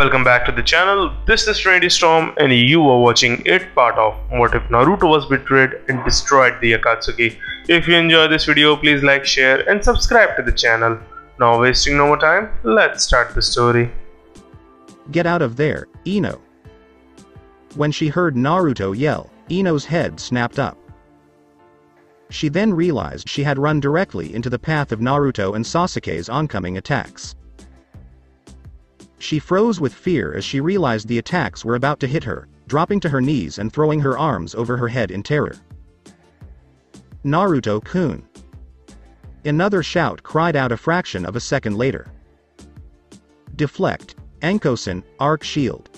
Welcome back to the channel. This is Trinity Storm and you are watching it part of What If Naruto Was Betrayed and Destroyed the Akatsuki. If you enjoy this video, please like, share and subscribe to the channel. Now wasting no more time, let's start the story. Get out of there, Ino. When she heard Naruto yell, Ino's head snapped up. She then realized she had run directly into the path of Naruto and Sasuke's oncoming attacks. She froze with fear as she realized the attacks were about to hit her, dropping to her knees and throwing her arms over her head in terror. Naruto-kun! Another shout cried out a fraction of a second later. Deflect, Ankosen, Arc Shield.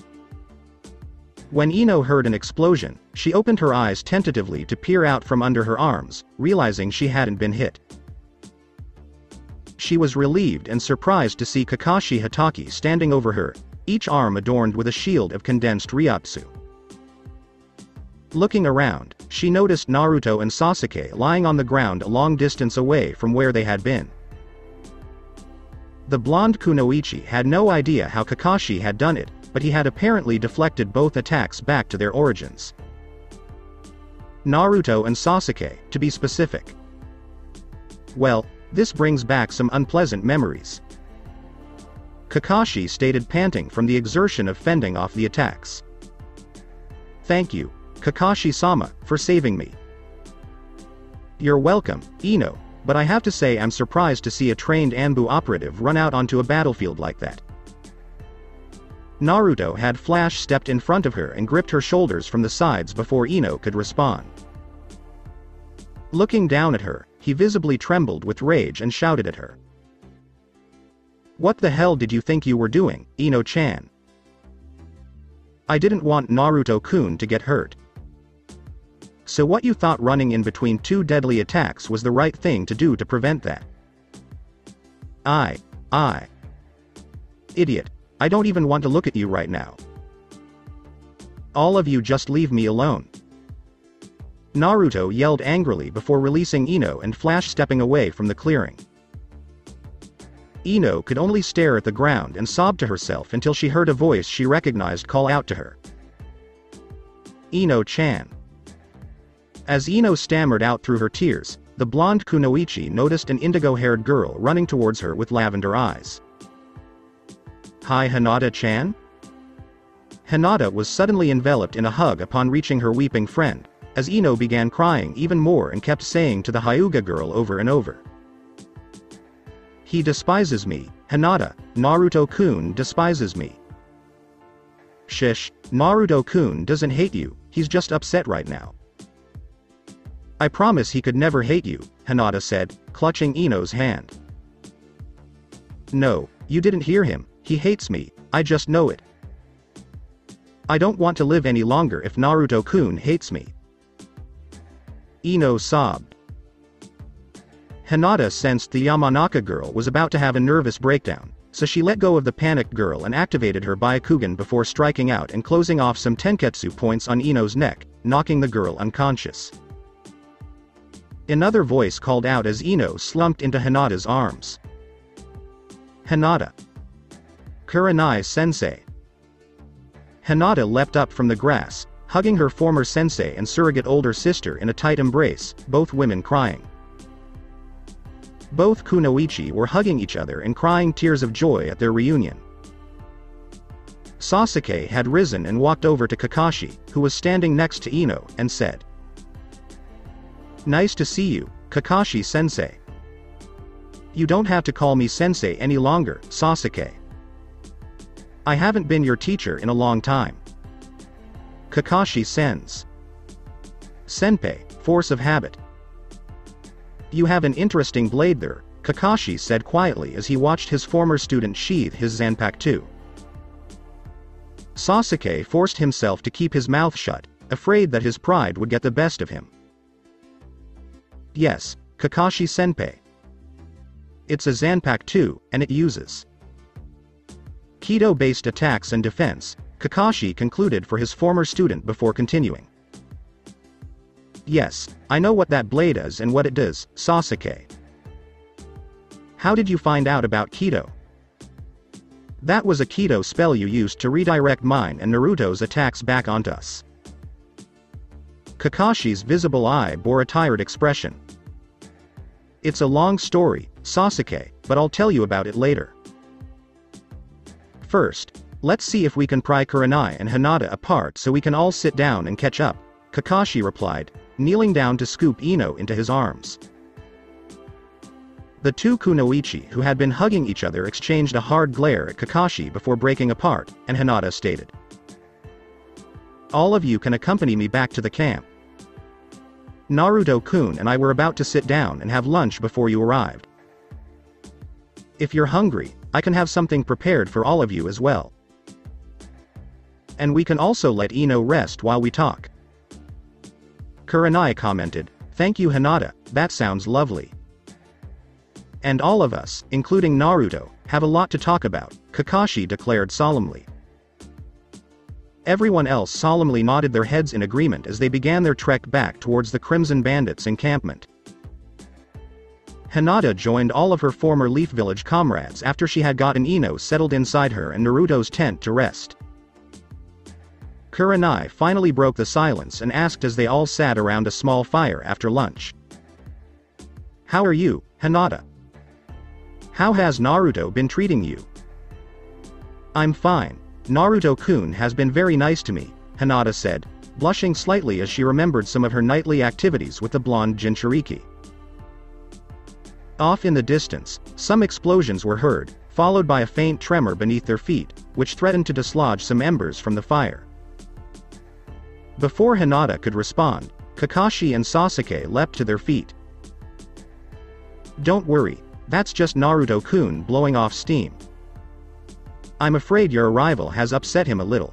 When Ino heard an explosion, she opened her eyes tentatively to peer out from under her arms, realizing she hadn't been hit. She was relieved and surprised to see Kakashi Hatake standing over her, each arm adorned with a shield of condensed Ryotsu. Looking around, she noticed Naruto and Sasuke lying on the ground a long distance away from where they had been. The blonde kunoichi had no idea how Kakashi had done it, but he had apparently deflected both attacks back to their origins. Naruto and Sasuke, to be specific. Well, this brings back some unpleasant memories. Kakashi stated, panting from the exertion of fending off the attacks. Thank you, Kakashi-sama, for saving me. You're welcome, Ino, but I have to say I'm surprised to see a trained Anbu operative run out onto a battlefield like that. Naruto had Flash stepped in front of her and gripped her shoulders from the sides before Ino could respond. Looking down at her, he visibly trembled with rage and shouted at her. What the hell did you think you were doing, Ino-chan? I didn't want Naruto-kun to get hurt. So what, you thought running in between two deadly attacks was the right thing to do to prevent that? Idiot. I don't even want to look at you right now. All of you just leave me alone. Naruto yelled angrily before releasing Ino and Flash stepping away from the clearing. Ino could only stare at the ground and sob to herself until she heard a voice she recognized call out to her. Ino-chan. As Ino stammered out through her tears, the blonde kunoichi noticed an indigo-haired girl running towards her with lavender eyes. Hi, Hinata-chan? Hinata was suddenly enveloped in a hug upon reaching her weeping friend, as Ino began crying even more and kept saying to the Hyuga girl over and over. He despises me, Hinata, Naruto-kun despises me. Shish, Naruto-kun doesn't hate you, he's just upset right now. I promise he could never hate you, Hinata said, clutching Ino's hand. No, you didn't hear him, he hates me, I just know it. I don't want to live any longer if Naruto-kun hates me. Ino sobbed. Hinata sensed the Yamanaka girl was about to have a nervous breakdown, so she let go of the panicked girl and activated her Byakugan before striking out and closing off some tenketsu points on Ino's neck, knocking the girl unconscious. Another voice called out as Ino slumped into Hinata's arms. Hinata. Kurenai-sensei. Hinata leapt up from the grass, hugging her former sensei and surrogate older sister in a tight embrace, both women crying. Both kunoichi were hugging each other and crying tears of joy at their reunion. Sasuke had risen and walked over to Kakashi, who was standing next to Ino, and said, Nice to see you, Kakashi-sensei. You don't have to call me sensei any longer, Sasuke. I haven't been your teacher in a long time. Kakashi-sens. Senpai, force of habit. You have an interesting blade there, Kakashi said quietly as he watched his former student sheath his Zanpakuto. Sasuke forced himself to keep his mouth shut, afraid that his pride would get the best of him. Yes, Kakashi-senpai. It's a Zanpakuto, and it uses Kido-based attacks and defense, Kakashi concluded for his former student before continuing. Yes, I know what that blade is and what it does, Sasuke. How did you find out about Kido? That was a Keto spell you used to redirect mine and Naruto's attacks back onto us. Kakashi's visible eye bore a tired expression. It's a long story, Sasuke, but I'll tell you about it later. First, let's see if we can pry Kurenai and Hinata apart so we can all sit down and catch up, Kakashi replied, kneeling down to scoop Ino into his arms. The two kunoichi who had been hugging each other exchanged a hard glare at Kakashi before breaking apart, and Hinata stated, "All of you can accompany me back to the camp. Naruto-kun and I were about to sit down and have lunch before you arrived. If you're hungry, I can have something prepared for all of you as well. And we can also let Ino rest while we talk." Kurenai commented, "Thank you Hinata, that sounds lovely. And all of us, including Naruto, have a lot to talk about," Kakashi declared solemnly. Everyone else solemnly nodded their heads in agreement as they began their trek back towards the Crimson Bandits' encampment. Hinata joined all of her former Leaf Village comrades after she had gotten Ino settled inside her and Naruto's tent to rest. Kurenai finally broke the silence and asked as they all sat around a small fire after lunch. "How are you, Hinata? How has Naruto been treating you?" "I'm fine. Naruto-kun has been very nice to me," Hinata said, blushing slightly as she remembered some of her nightly activities with the blonde Jinchuriki. Off in the distance, some explosions were heard, followed by a faint tremor beneath their feet, which threatened to dislodge some embers from the fire. Before Hinata could respond, Kakashi and Sasuke leapt to their feet. "Don't worry, that's just Naruto-kun blowing off steam. I'm afraid your arrival has upset him a little.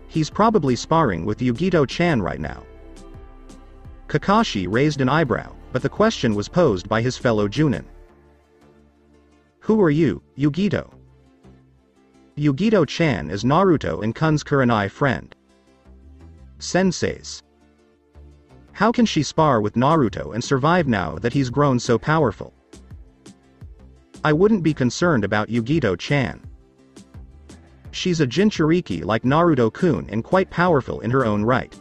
He's probably sparring with Yugito-chan right now." Kakashi raised an eyebrow, but the question was posed by his fellow Junin. "Who are you, Yugito?" "Yugito-chan is Naruto and Kun's Kurenai friend. Sensei's. How can she spar with Naruto and survive now that he's grown so powerful? I wouldn't be concerned about Yugito-chan. She's a Jinchuriki like Naruto-kun and quite powerful in her own right."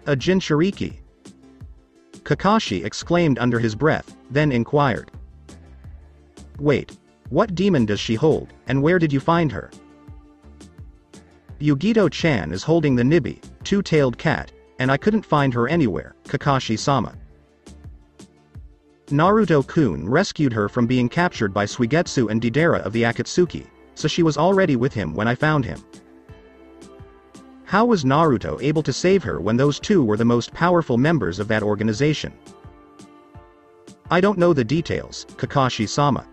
"A Jinchuriki?" Kakashi exclaimed under his breath, then inquired. "Wait, what demon does she hold, and where did you find her?" "Yugito-chan is holding the Nibi, two-tailed cat, and I couldn't find her anywhere, Kakashi-sama. Naruto-kun rescued her from being captured by Suigetsu and Deidara of the Akatsuki, so she was already with him when I found him." "How was Naruto able to save her when those two were the most powerful members of that organization?" "I don't know the details, Kakashi-sama.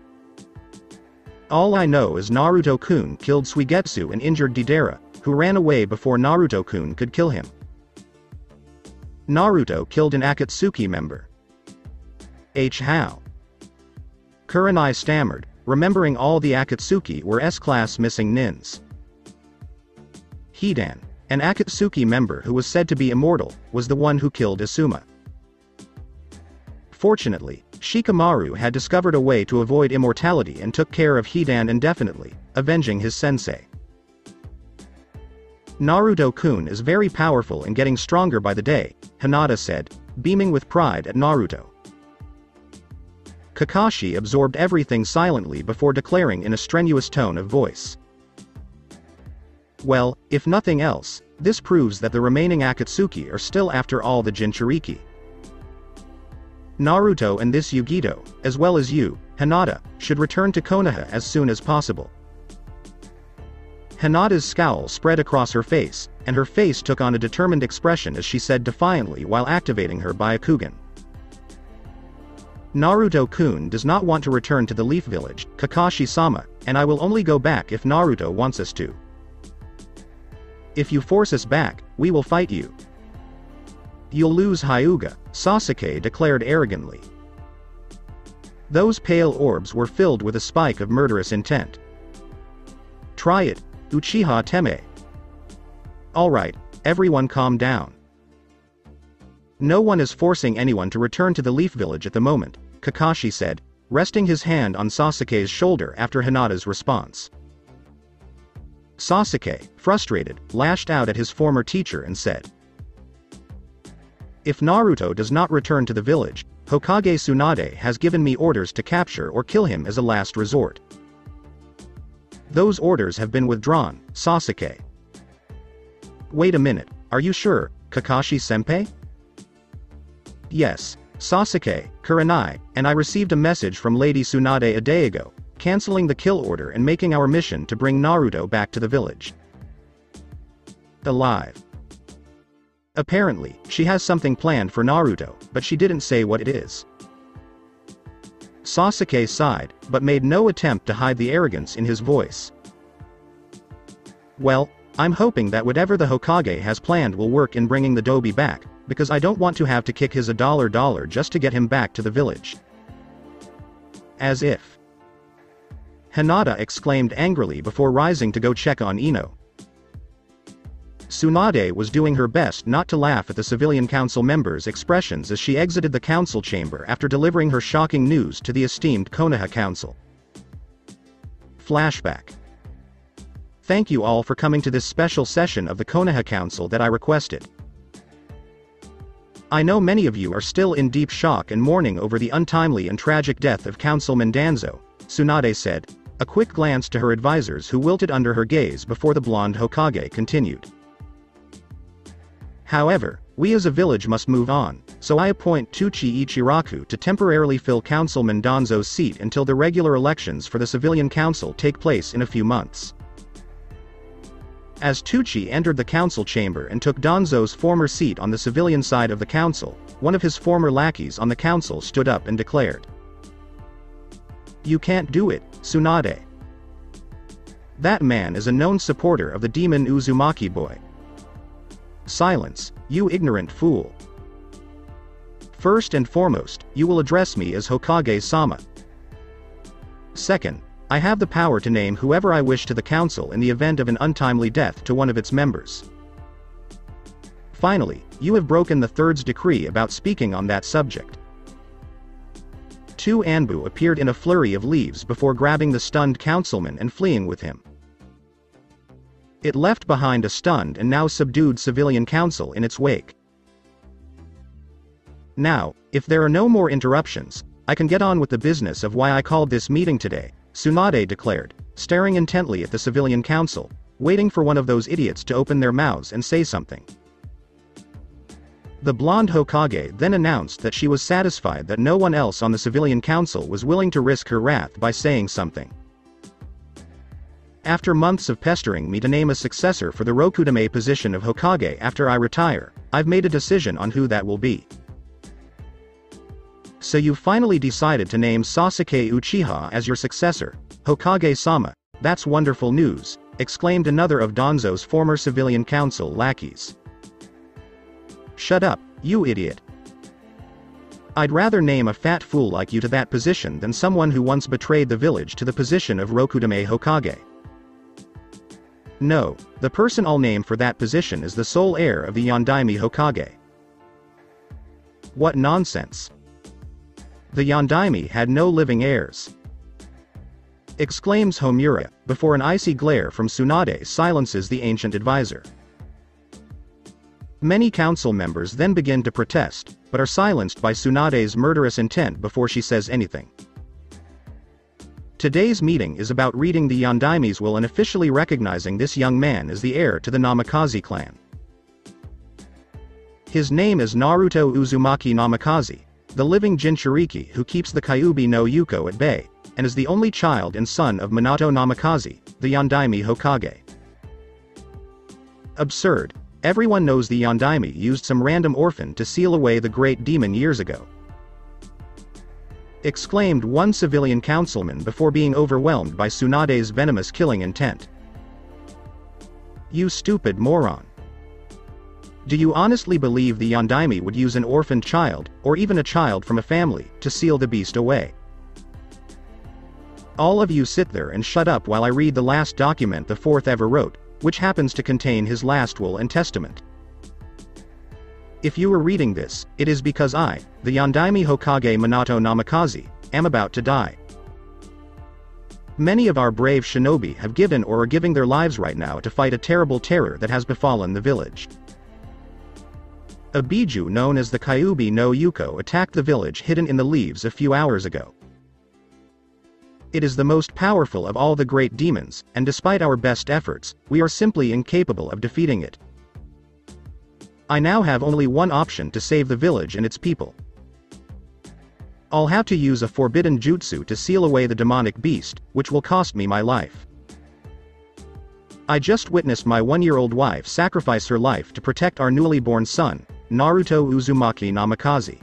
All I know is Naruto-kun killed Suigetsu and injured Deidara, who ran away before Naruto-kun could kill him. Naruto killed an Akatsuki member." "How?" Kurenai stammered, remembering all the Akatsuki were S-class missing nins. "Hidan, an Akatsuki member who was said to be immortal, was the one who killed Asuma. Fortunately, Shikamaru had discovered a way to avoid immortality and took care of Hidan indefinitely, avenging his sensei. Naruto-kun is very powerful and getting stronger by the day," Hinata said, beaming with pride at Naruto. Kakashi absorbed everything silently before declaring in a strenuous tone of voice. "Well, if nothing else, this proves that the remaining Akatsuki are still after all the Jinchuriki. Naruto and this Yugito, as well as you, Hinata, should return to Konoha as soon as possible." Hinata's scowl spread across her face, and her face took on a determined expression as she said defiantly while activating her Byakugan. "Naruto-kun does not want to return to the Leaf Village, Kakashi-sama, and I will only go back if Naruto wants us to. If you force us back, we will fight you. You'll lose Hyuga," Sasuke declared arrogantly. Those pale orbs were filled with a spike of murderous intent. "Try it, Uchiha Teme." "Alright, everyone calm down. No one is forcing anyone to return to the Leaf Village at the moment," Kakashi said, resting his hand on Sasuke's shoulder after Hinata's response. Sasuke, frustrated, lashed out at his former teacher and said, "If Naruto does not return to the village, Hokage Tsunade has given me orders to capture or kill him as a last resort." "Those orders have been withdrawn, Sasuke." "Wait a minute, are you sure, Kakashi-senpai?" "Yes, Sasuke, Kurenai, and I received a message from Lady Tsunade a day ago, canceling the kill order and making our mission to bring Naruto back to the village alive. Apparently, she has something planned for Naruto, but she didn't say what it is." Sasuke sighed, but made no attempt to hide the arrogance in his voice. "Well, I'm hoping that whatever the Hokage has planned will work in bringing the Dobi back, because I don't want to have to kick his $1 just to get him back to the village." "As if." Hinata exclaimed angrily before rising to go check on Ino. Tsunade was doing her best not to laugh at the civilian council members' expressions as she exited the council chamber after delivering her shocking news to the esteemed Konoha Council. Flashback. Thank you all for coming to this special session of the Konoha Council that I requested. I know many of you are still in deep shock and mourning over the untimely and tragic death of Councilman Danzo, Tsunade said, a quick glance to her advisors who wilted under her gaze before the blonde Hokage continued. "However, we as a village must move on, so I appoint Tuchi Ichiraku to temporarily fill Councilman Danzo's seat until the regular elections for the civilian council take place in a few months." As Tuchi entered the council chamber and took Danzo's former seat on the civilian side of the council, one of his former lackeys on the council stood up and declared, "You can't do it, Tsunade. That man is a known supporter of the demon Uzumaki boy." "Silence, you ignorant fool. First and foremost, you will address me as Hokage-sama. Second, I have the power to name whoever I wish to the council in the event of an untimely death to one of its members. Finally, you have broken the third's decree about speaking on that subject." Two Anbu appeared in a flurry of leaves before grabbing the stunned councilman and fleeing with him. It left behind a stunned and now subdued civilian council in its wake. "Now, if there are no more interruptions, I can get on with the business of why I called this meeting today," Tsunade declared, staring intently at the civilian council, waiting for one of those idiots to open their mouths and say something. The blonde Hokage then announced that she was satisfied that no one else on the civilian council was willing to risk her wrath by saying something. "After months of pestering me to name a successor for the Rokudame position of Hokage after I retire, I've made a decision on who that will be." "So you finally decided to name Sasuke Uchiha as your successor, Hokage-sama, that's wonderful news," exclaimed another of Danzo's former civilian council lackeys. "Shut up, you idiot. I'd rather name a fat fool like you to that position than someone who once betrayed the village to the position of Rokudame Hokage. No, the person I'll name for that position is the sole heir of the Yondaime Hokage." "What nonsense. The Yondaime had no living heirs," exclaims Homura, before an icy glare from Tsunade silences the ancient advisor. Many council members then begin to protest, but are silenced by Tsunade's murderous intent before she says anything. Today's meeting is about reading the Yondaime's will and officially recognizing this young man as the heir to the Namikaze clan. His name is Naruto Uzumaki Namikaze, the living Jinchuriki who keeps the Kyuubi no Yuko at bay, and is the only child and son of Minato Namikaze, the Yondaime Hokage. Absurd. Everyone knows the Yondaime used some random orphan to seal away the great demon years ago, exclaimed one civilian councilman before being overwhelmed by Tsunade's venomous killing intent. "You stupid moron. Do you honestly believe the Yondaime would use an orphaned child, or even a child from a family, to seal the beast away? All of you sit there and shut up while I read the last document the fourth ever wrote, which happens to contain his last will and testament. If you are reading this, it is because I, the Yondaime Hokage Minato Namikaze, am about to die. Many of our brave shinobi have given or are giving their lives right now to fight a terrible terror that has befallen the village. A biju known as the Kyuubi no Yuko attacked the village hidden in the leaves a few hours ago. It is the most powerful of all the great demons, and despite our best efforts, we are simply incapable of defeating it. I now have only one option to save the village and its people. I'll have to use a forbidden jutsu to seal away the demonic beast, which will cost me my life. I just witnessed my one-year-old wife sacrifice her life to protect our newly born son, Naruto Uzumaki Namikaze.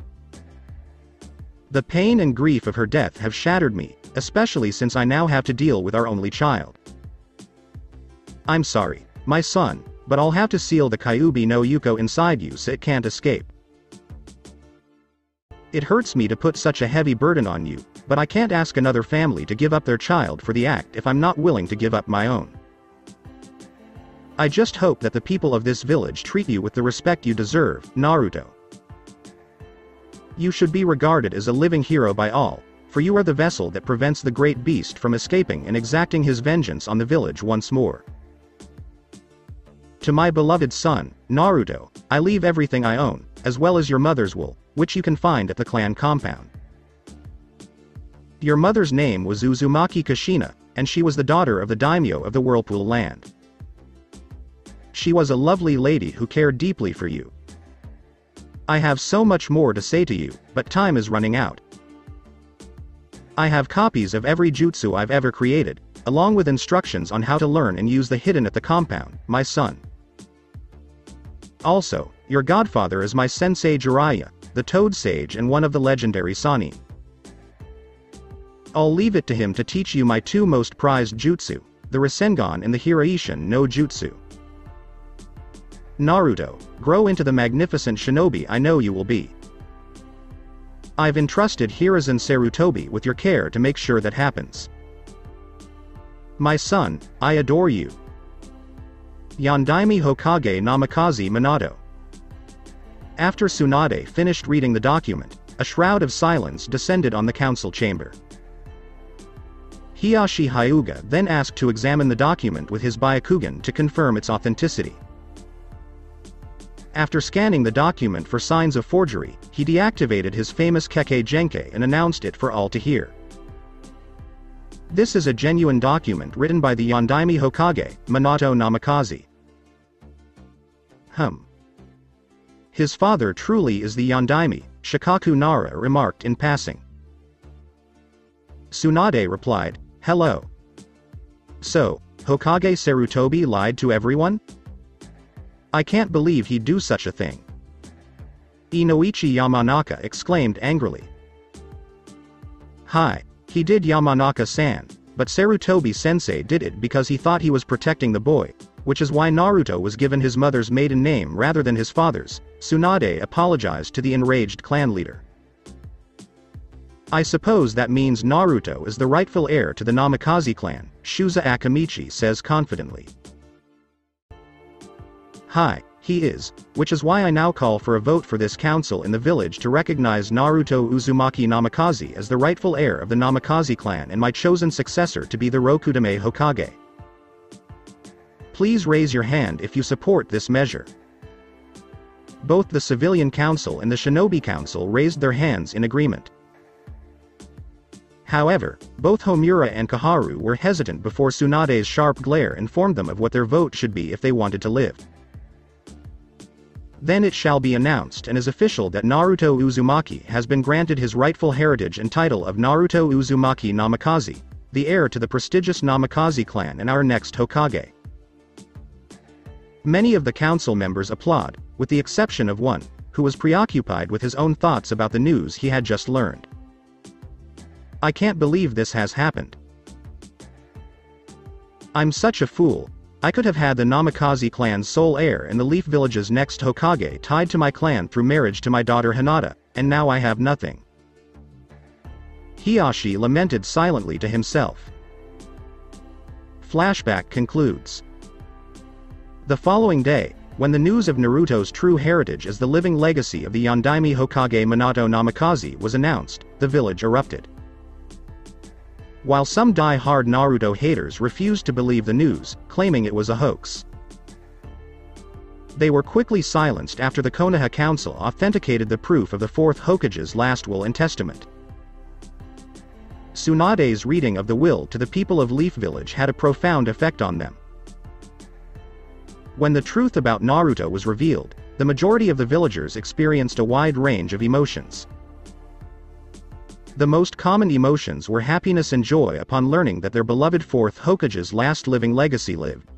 The pain and grief of her death have shattered me, especially since I now have to deal with our only child. I'm sorry, my son, but I'll have to seal the Kyuubi no Yuko inside you so it can't escape. It hurts me to put such a heavy burden on you, but I can't ask another family to give up their child for the act if I'm not willing to give up my own. I just hope that the people of this village treat you with the respect you deserve, Naruto. You should be regarded as a living hero by all, for you are the vessel that prevents the great beast from escaping and exacting his vengeance on the village once more. To my beloved son, Naruto, I leave everything I own, as well as your mother's wool, which you can find at the clan compound. Your mother's name was Uzumaki Kushina, and she was the daughter of the daimyo of the Whirlpool Land. She was a lovely lady who cared deeply for you. I have so much more to say to you, but time is running out. I have copies of every jutsu I've ever created, along with instructions on how to learn and use the hidden at the compound, my son. Also, your godfather is my sensei Jiraiya, the Toad Sage and one of the legendary Sannin. I'll leave it to him to teach you my two most prized jutsu, the Rasengan and the Hiraishin no Jutsu. Naruto, grow into the magnificent shinobi I know you will be. I've entrusted Hiruzen Sarutobi with your care to make sure that happens. My son, I adore you. Yondaime Hokage Namikaze Minato. After Tsunade finished reading the document, a shroud of silence descended on the council chamber. Hiyashi Hyuga then asked to examine the document with his Byakugan to confirm its authenticity. After scanning the document for signs of forgery, he deactivated his famous Kekkei Genkai and announced it for all to hear. This is a genuine document written by the Yondaime Hokage, Minato Namikaze. His father truly is the Yondaime, Shikaku Nara remarked in passing. Tsunade replied, "Hello. So, Hokage Sarutobi lied to everyone? I can't believe he'd do such a thing." Inoichi Yamanaka exclaimed angrily. "Hi, he did, Yamanaka-san, but Sarutobi-sensei did it because he thought he was protecting the boy, which is why Naruto was given his mother's maiden name rather than his father's." Tsunade apologized to the enraged clan leader. "I suppose that means Naruto is the rightful heir to the Namikaze clan," Shuza Akamichi says confidently. "Hi, he is, which is why I now call for a vote for this council in the village to recognize Naruto Uzumaki Namikaze as the rightful heir of the Namikaze clan and my chosen successor to be the Rokudame Hokage. Please raise your hand if you support this measure." Both the Civilian Council and the Shinobi Council raised their hands in agreement. However, both Homura and Kaharu were hesitant before Tsunade's sharp glare informed them of what their vote should be if they wanted to live. "Then it shall be announced and is official that Naruto Uzumaki has been granted his rightful heritage and title of Naruto Uzumaki Namikaze, the heir to the prestigious Namikaze clan and our next Hokage." Many of the council members applaud, with the exception of one, who was preoccupied with his own thoughts about the news he had just learned. "I can't believe this has happened. I'm such a fool. I could have had the Namikaze clan's sole heir and the Leaf Village's next Hokage tied to my clan through marriage to my daughter Hinata, and now I have nothing." Hiyashi lamented silently to himself. Flashback concludes. The following day, when the news of Naruto's true heritage as the living legacy of the Yondaime Hokage Minato Namikaze was announced, the village erupted. while some die-hard Naruto haters refused to believe the news, claiming it was a hoax. They were quickly silenced after the Konoha Council authenticated the proof of the fourth Hokage's last will and testament. Tsunade's reading of the will to the people of Leaf Village had a profound effect on them. When the truth about Naruto was revealed, the majority of the villagers experienced a wide range of emotions. The most common emotions were happiness and joy upon learning that their beloved fourth Hokage's last living legacy lived,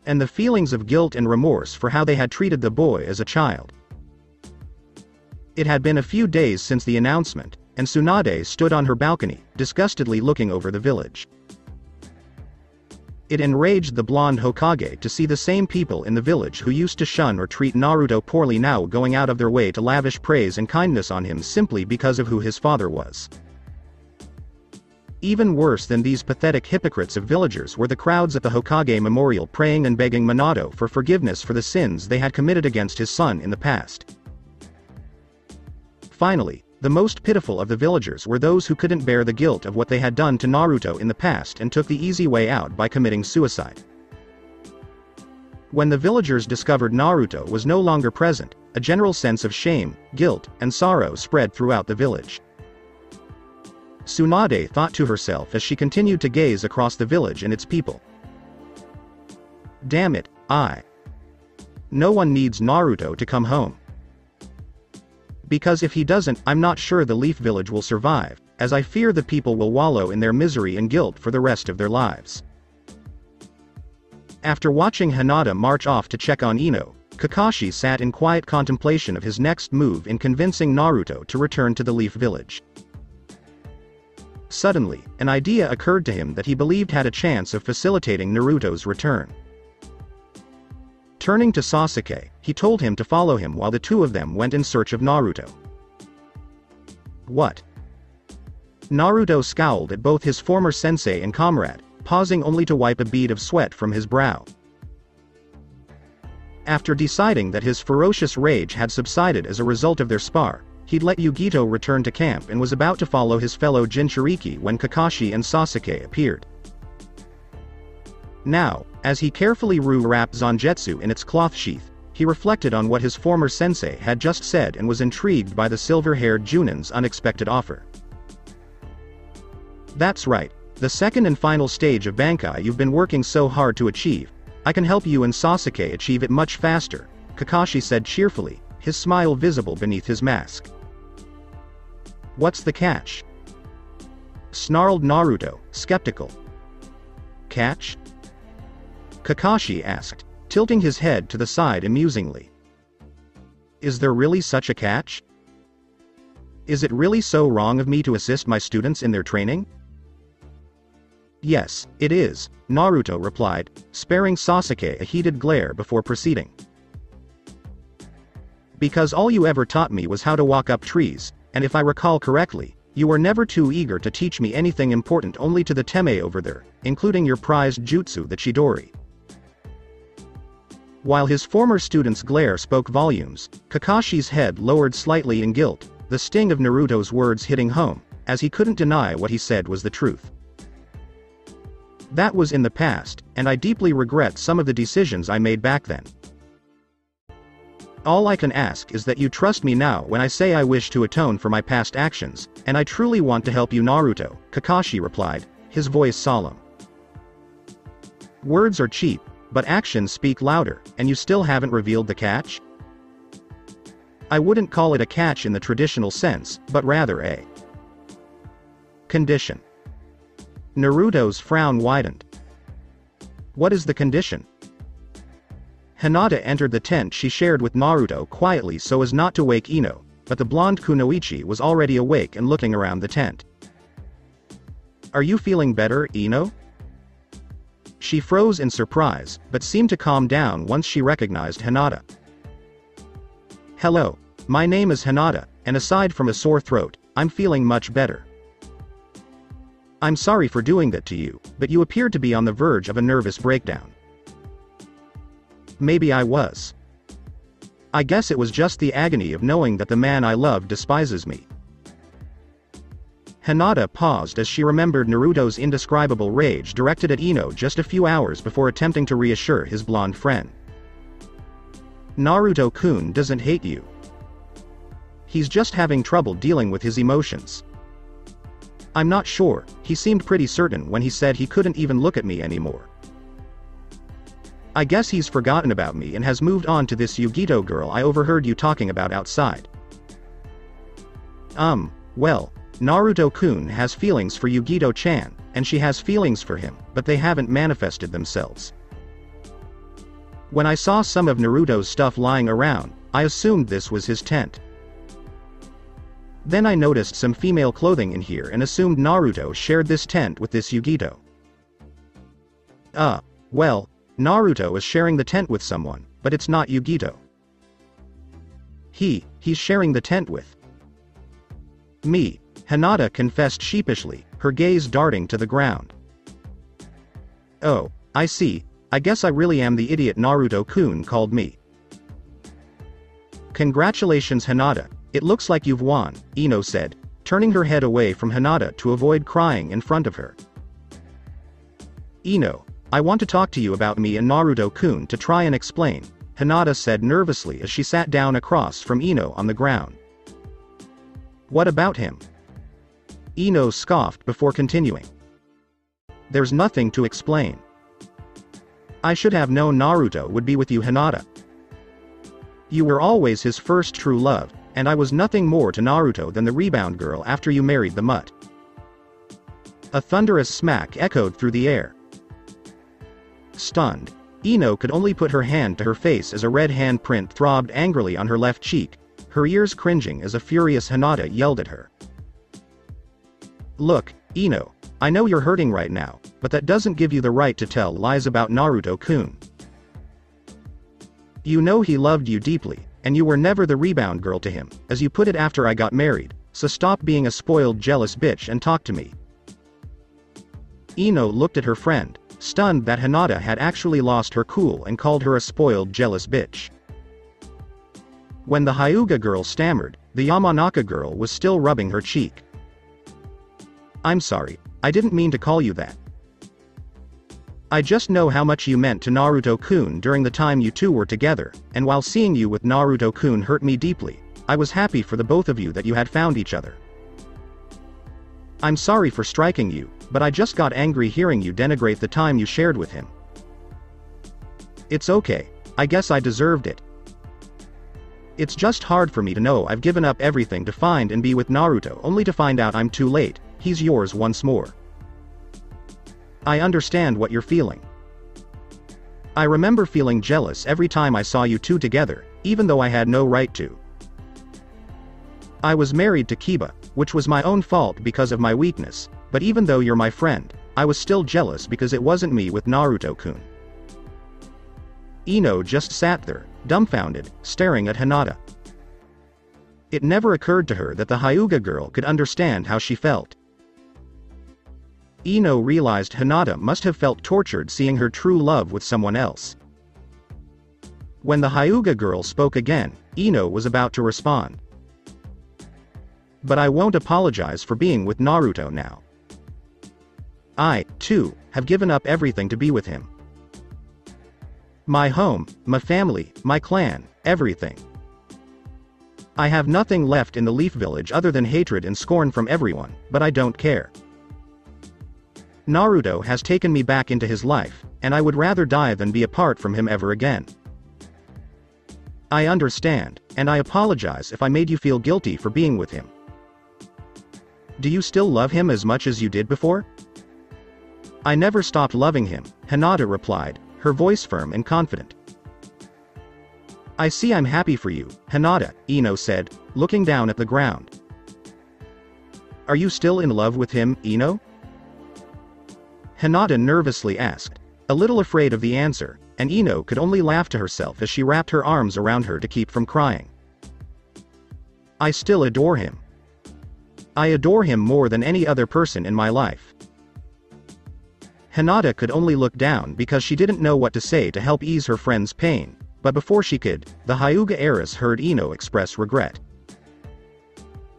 and the feelings of guilt and remorse for how they had treated the boy as a child. It had been a few days since the announcement, and Tsunade stood on her balcony, disgustedly looking over the village. It enraged the blonde Hokage to see the same people in the village who used to shun or treat Naruto poorly now going out of their way to lavish praise and kindness on him simply because of who his father was. Even worse than these pathetic hypocrites of villagers were the crowds at the Hokage memorial praying and begging Minato for forgiveness for the sins they had committed against his son in the past. Finally, the most pitiful of the villagers were those who couldn't bear the guilt of what they had done to Naruto in the past and took the easy way out by committing suicide. When the villagers discovered Naruto was no longer present, a general sense of shame, guilt, and sorrow spread throughout the village. Tsunade thought to herself as she continued to gaze across the village and its people. Damn it, no one needs Naruto to come home. Because if he doesn't, I'm not sure the Leaf Village will survive, as I fear the people will wallow in their misery and guilt for the rest of their lives. After watching Hinata march off to check on Ino, Kakashi sat in quiet contemplation of his next move in convincing Naruto to return to the Leaf Village. Suddenly, an idea occurred to him that he believed had a chance of facilitating Naruto's return. Turning to Sasuke, he told him to follow him while the two of them went in search of Naruto. What? Naruto scowled at both his former sensei and comrade, pausing only to wipe a bead of sweat from his brow. After deciding that his ferocious rage had subsided as a result of their spar, he'd let Yugito return to camp and was about to follow his fellow Jinchuriki when Kakashi and Sasuke appeared. Now, as he carefully wrapped Zangetsu in its cloth sheath, he reflected on what his former sensei had just said and was intrigued by the silver-haired Junin's unexpected offer. That's right, the second and final stage of Bankai you've been working so hard to achieve. I can help you and Sasuke achieve it much faster, Kakashi said cheerfully, his smile visible beneath his mask. What's the catch? Snarled Naruto, skeptical. Catch? Kakashi asked, tilting his head to the side amusingly. Is there really such a catch? Is it really so wrong of me to assist my students in their training? Yes, it is, Naruto replied, sparing Sasuke a heated glare before proceeding. Because all you ever taught me was how to walk up trees, and if I recall correctly, you were never too eager to teach me anything important only to the Teme over there, including your prized jutsu the Chidori. While his former student's glare spoke volumes, Kakashi's head lowered slightly in guilt, the sting of Naruto's words hitting home, as he couldn't deny what he said was the truth. That was in the past, and I deeply regret some of the decisions I made back then. All I can ask is that you trust me now when I say I wish to atone for my past actions, and I truly want to help you Naruto, Kakashi replied, his voice solemn. Words are cheap, but actions speak louder, and you still haven't revealed the catch? I wouldn't call it a catch in the traditional sense, but rather a condition. Naruto's frown widened. What is the condition? Hinata entered the tent she shared with Naruto quietly so as not to wake Ino, but the blonde Kunoichi was already awake and looking around the tent. Are you feeling better, Ino? She froze in surprise, but seemed to calm down once she recognized Hinata. Hello, my name is Hinata, and aside from a sore throat, I'm feeling much better. I'm sorry for doing that to you, but you appeared to be on the verge of a nervous breakdown. Maybe I was. I guess it was just the agony of knowing that the man I love despises me. Hinata paused as she remembered Naruto's indescribable rage directed at Ino just a few hours before attempting to reassure his blonde friend. Naruto-kun doesn't hate you. He's just having trouble dealing with his emotions. I'm not sure, he seemed pretty certain when he said he couldn't even look at me anymore. I guess he's forgotten about me and has moved on to this Yugito girl I overheard you talking about outside. Well, Naruto-kun has feelings for Yugito-chan, and she has feelings for him, but they haven't manifested themselves. When I saw some of Naruto's stuff lying around, I assumed this was his tent. Then I noticed some female clothing in here and assumed Naruto shared this tent with this Yugito. Well, Naruto is sharing the tent with someone, but it's not Yugito. He's sharing the tent with me, Hinata confessed sheepishly, her gaze darting to the ground. Oh, I see, I guess I really am the idiot Naruto-kun called me. Congratulations Hinata, it looks like you've won, Ino said, turning her head away from Hinata to avoid crying in front of her. Ino, I want to talk to you about me and Naruto-kun to try and explain, Hinata said nervously as she sat down across from Ino on the ground. What about him? Ino scoffed before continuing. There's nothing to explain. I should have known Naruto would be with you Hinata. You were always his first true love, and I was nothing more to Naruto than the rebound girl after you married the mutt. A thunderous smack echoed through the air. Stunned, Ino could only put her hand to her face as a red handprint throbbed angrily on her left cheek, her ears cringing as a furious Hinata yelled at her. Look, Ino, I know you're hurting right now, but that doesn't give you the right to tell lies about Naruto-kun. You know he loved you deeply, and you were never the rebound girl to him, as you put it after I got married, so stop being a spoiled jealous bitch and talk to me. Ino looked at her friend, stunned that Hinata had actually lost her cool and called her a spoiled jealous bitch. When the Hyuga girl stammered, the Yamanaka girl was still rubbing her cheek. I'm sorry, I didn't mean to call you that. I just know how much you meant to Naruto-kun during the time you two were together, and while seeing you with Naruto-kun hurt me deeply, I was happy for the both of you that you had found each other. I'm sorry for striking you, but I just got angry hearing you denigrate the time you shared with him. It's okay, I guess I deserved it. It's just hard for me to know I've given up everything to find and be with Naruto only to find out I'm too late, he's yours once more. I understand what you're feeling. I remember feeling jealous every time I saw you two together, even though I had no right to. I was married to Kiba, which was my own fault because of my weakness, but even though you're my friend, I was still jealous because it wasn't me with Naruto-kun. Ino just sat there, dumbfounded, staring at Hinata. It never occurred to her that the Hyuga girl could understand how she felt. Ino realized Hinata must have felt tortured seeing her true love with someone else. When the Hyuga girl spoke again, Ino was about to respond. But I won't apologize for being with Naruto now. I, too, have given up everything to be with him. My home, my family, my clan, everything. I have nothing left in the Leaf Village other than hatred and scorn from everyone, but I don't care. Naruto has taken me back into his life, and I would rather die than be apart from him ever again. I understand, and I apologize if I made you feel guilty for being with him. Do you still love him as much as you did before? I never stopped loving him, Hinata replied, her voice firm and confident. I see I'm happy for you, Hinata, Ino said, looking down at the ground. Are you still in love with him, Ino? Hinata nervously asked, a little afraid of the answer, and Ino could only laugh to herself as she wrapped her arms around her to keep from crying. I still adore him. I adore him more than any other person in my life. Hinata could only look down because she didn't know what to say to help ease her friend's pain, but before she could, the Hyuga heiress heard Ino express regret.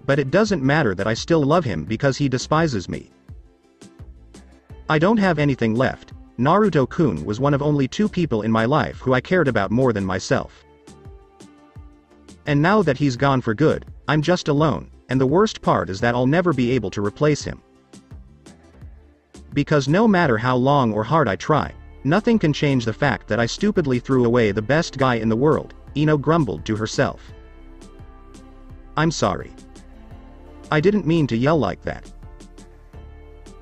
But it doesn't matter that I still love him because he despises me. I don't have anything left. Naruto-kun was one of only 2 people in my life who I cared about more than myself. And now that he's gone for good, I'm just alone, and the worst part is that I'll never be able to replace him. Because no matter how long or hard I try, nothing can change the fact that I stupidly threw away the best guy in the world, Ino grumbled to herself. I'm sorry. I didn't mean to yell like that.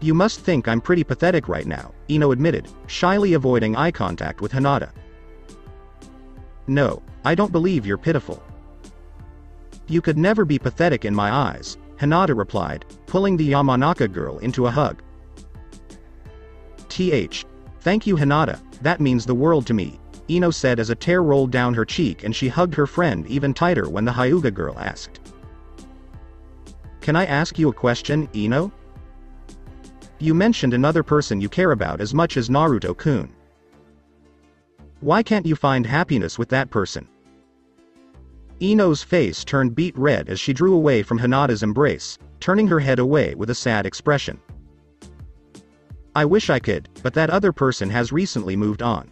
You must think I'm pretty pathetic right now, Ino admitted, shyly avoiding eye contact with Hinata. No, I don't believe you're pitiful. You could never be pathetic in my eyes, Hinata replied, pulling the Yamanaka girl into a hug. Thank you Hinata, that means the world to me, Ino said as a tear rolled down her cheek and she hugged her friend even tighter when the Hyuga girl asked. Can I ask you a question, Ino? You mentioned another person you care about as much as Naruto-kun. Why can't you find happiness with that person? Ino's face turned beet red as she drew away from Hinata's embrace, turning her head away with a sad expression. I wish I could, but that other person has recently moved on.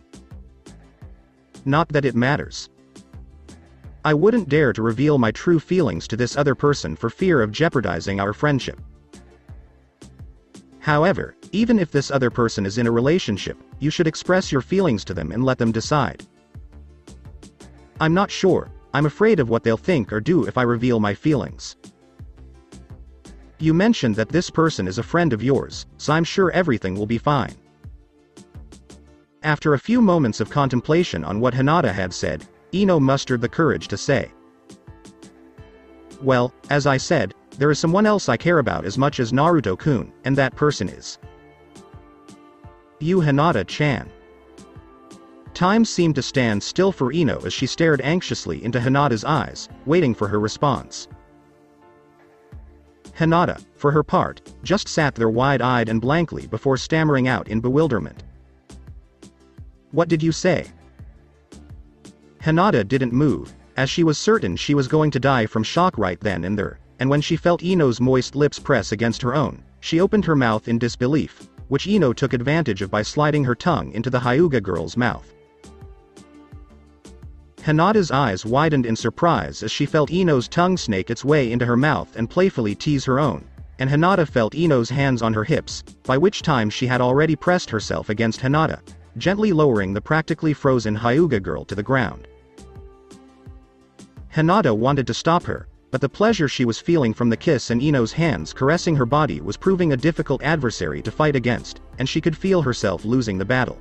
Not that it matters. I wouldn't dare to reveal my true feelings to this other person for fear of jeopardizing our friendship. However, even if this other person is in a relationship, you should express your feelings to them and let them decide. I'm not sure, I'm afraid of what they'll think or do if I reveal my feelings. You mentioned that this person is a friend of yours, so I'm sure everything will be fine. After a few moments of contemplation on what Hinata had said, Ino mustered the courage to say. Well, as I said, there is someone else I care about as much as Naruto-kun, and that person is you Hinata-chan. Time seemed to stand still for Ino as she stared anxiously into Hinata's eyes, waiting for her response. Hinata, for her part, just sat there wide-eyed and blankly before stammering out in bewilderment. What did you say? Hinata didn't move, as she was certain she was going to die from shock right then and there, and when she felt Ino's moist lips press against her own, she opened her mouth in disbelief, which Ino took advantage of by sliding her tongue into the Hyuga girl's mouth. Hinata's eyes widened in surprise as she felt Ino's tongue snake its way into her mouth and playfully tease her own, and Hinata felt Ino's hands on her hips, by which time she had already pressed herself against Hinata, gently lowering the practically frozen Hyuga girl to the ground. Hinata wanted to stop her, but the pleasure she was feeling from the kiss and Ino's hands caressing her body was proving a difficult adversary to fight against, and she could feel herself losing the battle.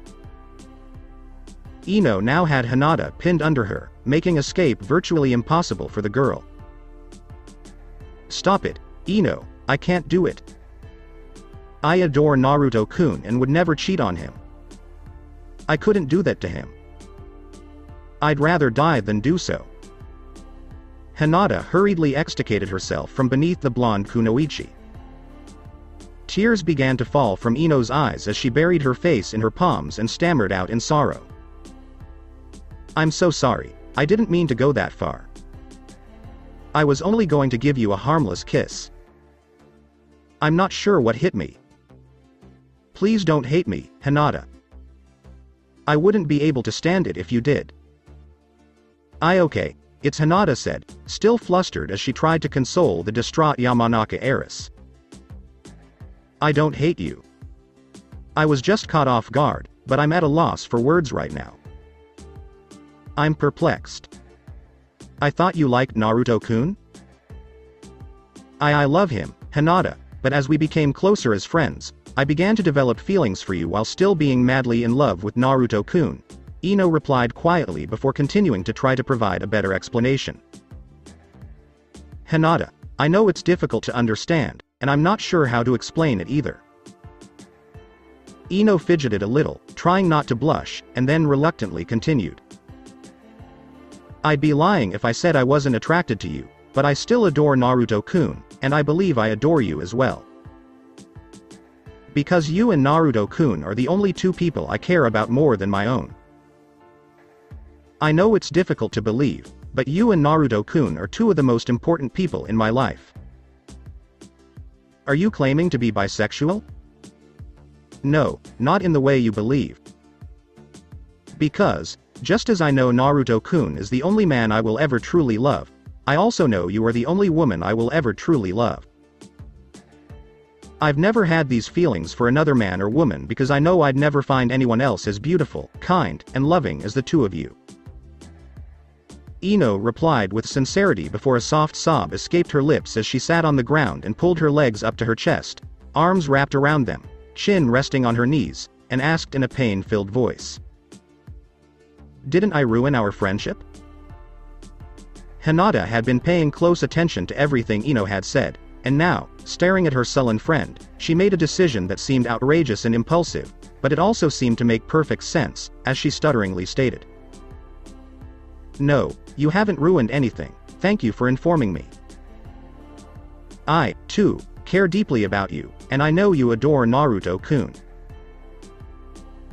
Ino now had Hinata pinned under her, making escape virtually impossible for the girl. Stop it, Ino, I can't do it. I adore Naruto-kun and would never cheat on him. I couldn't do that to him. I'd rather die than do so. Hinata hurriedly extricated herself from beneath the blonde kunoichi. Tears began to fall from Ino's eyes as she buried her face in her palms and stammered out in sorrow. I'm so sorry, I didn't mean to go that far. I was only going to give you a harmless kiss. I'm not sure what hit me. Please don't hate me, Hinata. I wouldn't be able to stand it if you did. Okay, it's Hinata said, still flustered as she tried to console the distraught Yamanaka heiress. I don't hate you. I was just caught off guard, but I'm at a loss for words right now. I'm perplexed. I thought you liked Naruto-kun? I love him, Hinata, but as we became closer as friends, I began to develop feelings for you while still being madly in love with Naruto-kun, Ino replied quietly before continuing to try to provide a better explanation. Hinata, I know it's difficult to understand, and I'm not sure how to explain it either. Ino fidgeted a little, trying not to blush, and then reluctantly continued. I'd be lying if I said I wasn't attracted to you, but I still adore Naruto-kun, and I believe I adore you as well. Because you and Naruto-kun are the only 2 people I care about more than my own. I know it's difficult to believe, but you and Naruto-kun are 2 of the most important people in my life. Are you claiming to be bisexual? No, not in the way you believe. Because, just as I know Naruto-kun is the only man I will ever truly love, I also know you are the only woman I will ever truly love. I've never had these feelings for another man or woman because I know I'd never find anyone else as beautiful, kind, and loving as the two of you. Ino replied with sincerity before a soft sob escaped her lips as she sat on the ground and pulled her legs up to her chest, arms wrapped around them, chin resting on her knees, and asked in a pain-filled voice. Didn't I ruin our friendship? Hinata had been paying close attention to everything Ino had said, and now, staring at her sullen friend, she made a decision that seemed outrageous and impulsive, but it also seemed to make perfect sense, as she stutteringly stated. No, you haven't ruined anything, thank you for informing me. I, too, care deeply about you, and I know you adore Naruto-kun.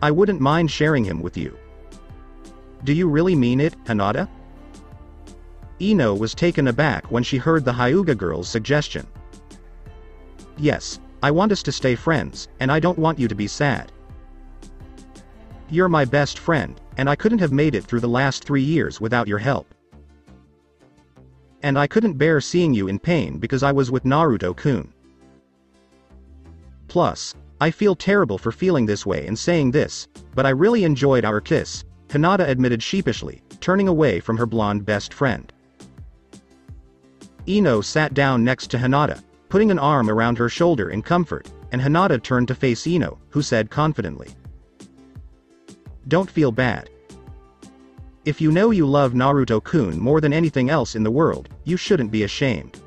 I wouldn't mind sharing him with you. Do you really mean it, Hinata? Ino was taken aback when she heard the Hyuga girl's suggestion. Yes, I want us to stay friends, and I don't want you to be sad. You're my best friend, and I couldn't have made it through the last 3 years without your help. And I couldn't bear seeing you in pain because I was with Naruto-kun. Plus, I feel terrible for feeling this way and saying this, but I really enjoyed our kiss, Hinata admitted sheepishly, turning away from her blonde best friend. Ino sat down next to Hinata, putting an arm around her shoulder in comfort, and Hinata turned to face Ino, who said confidently. Don't feel bad. If you know you love Naruto-kun more than anything else in the world, you shouldn't be ashamed.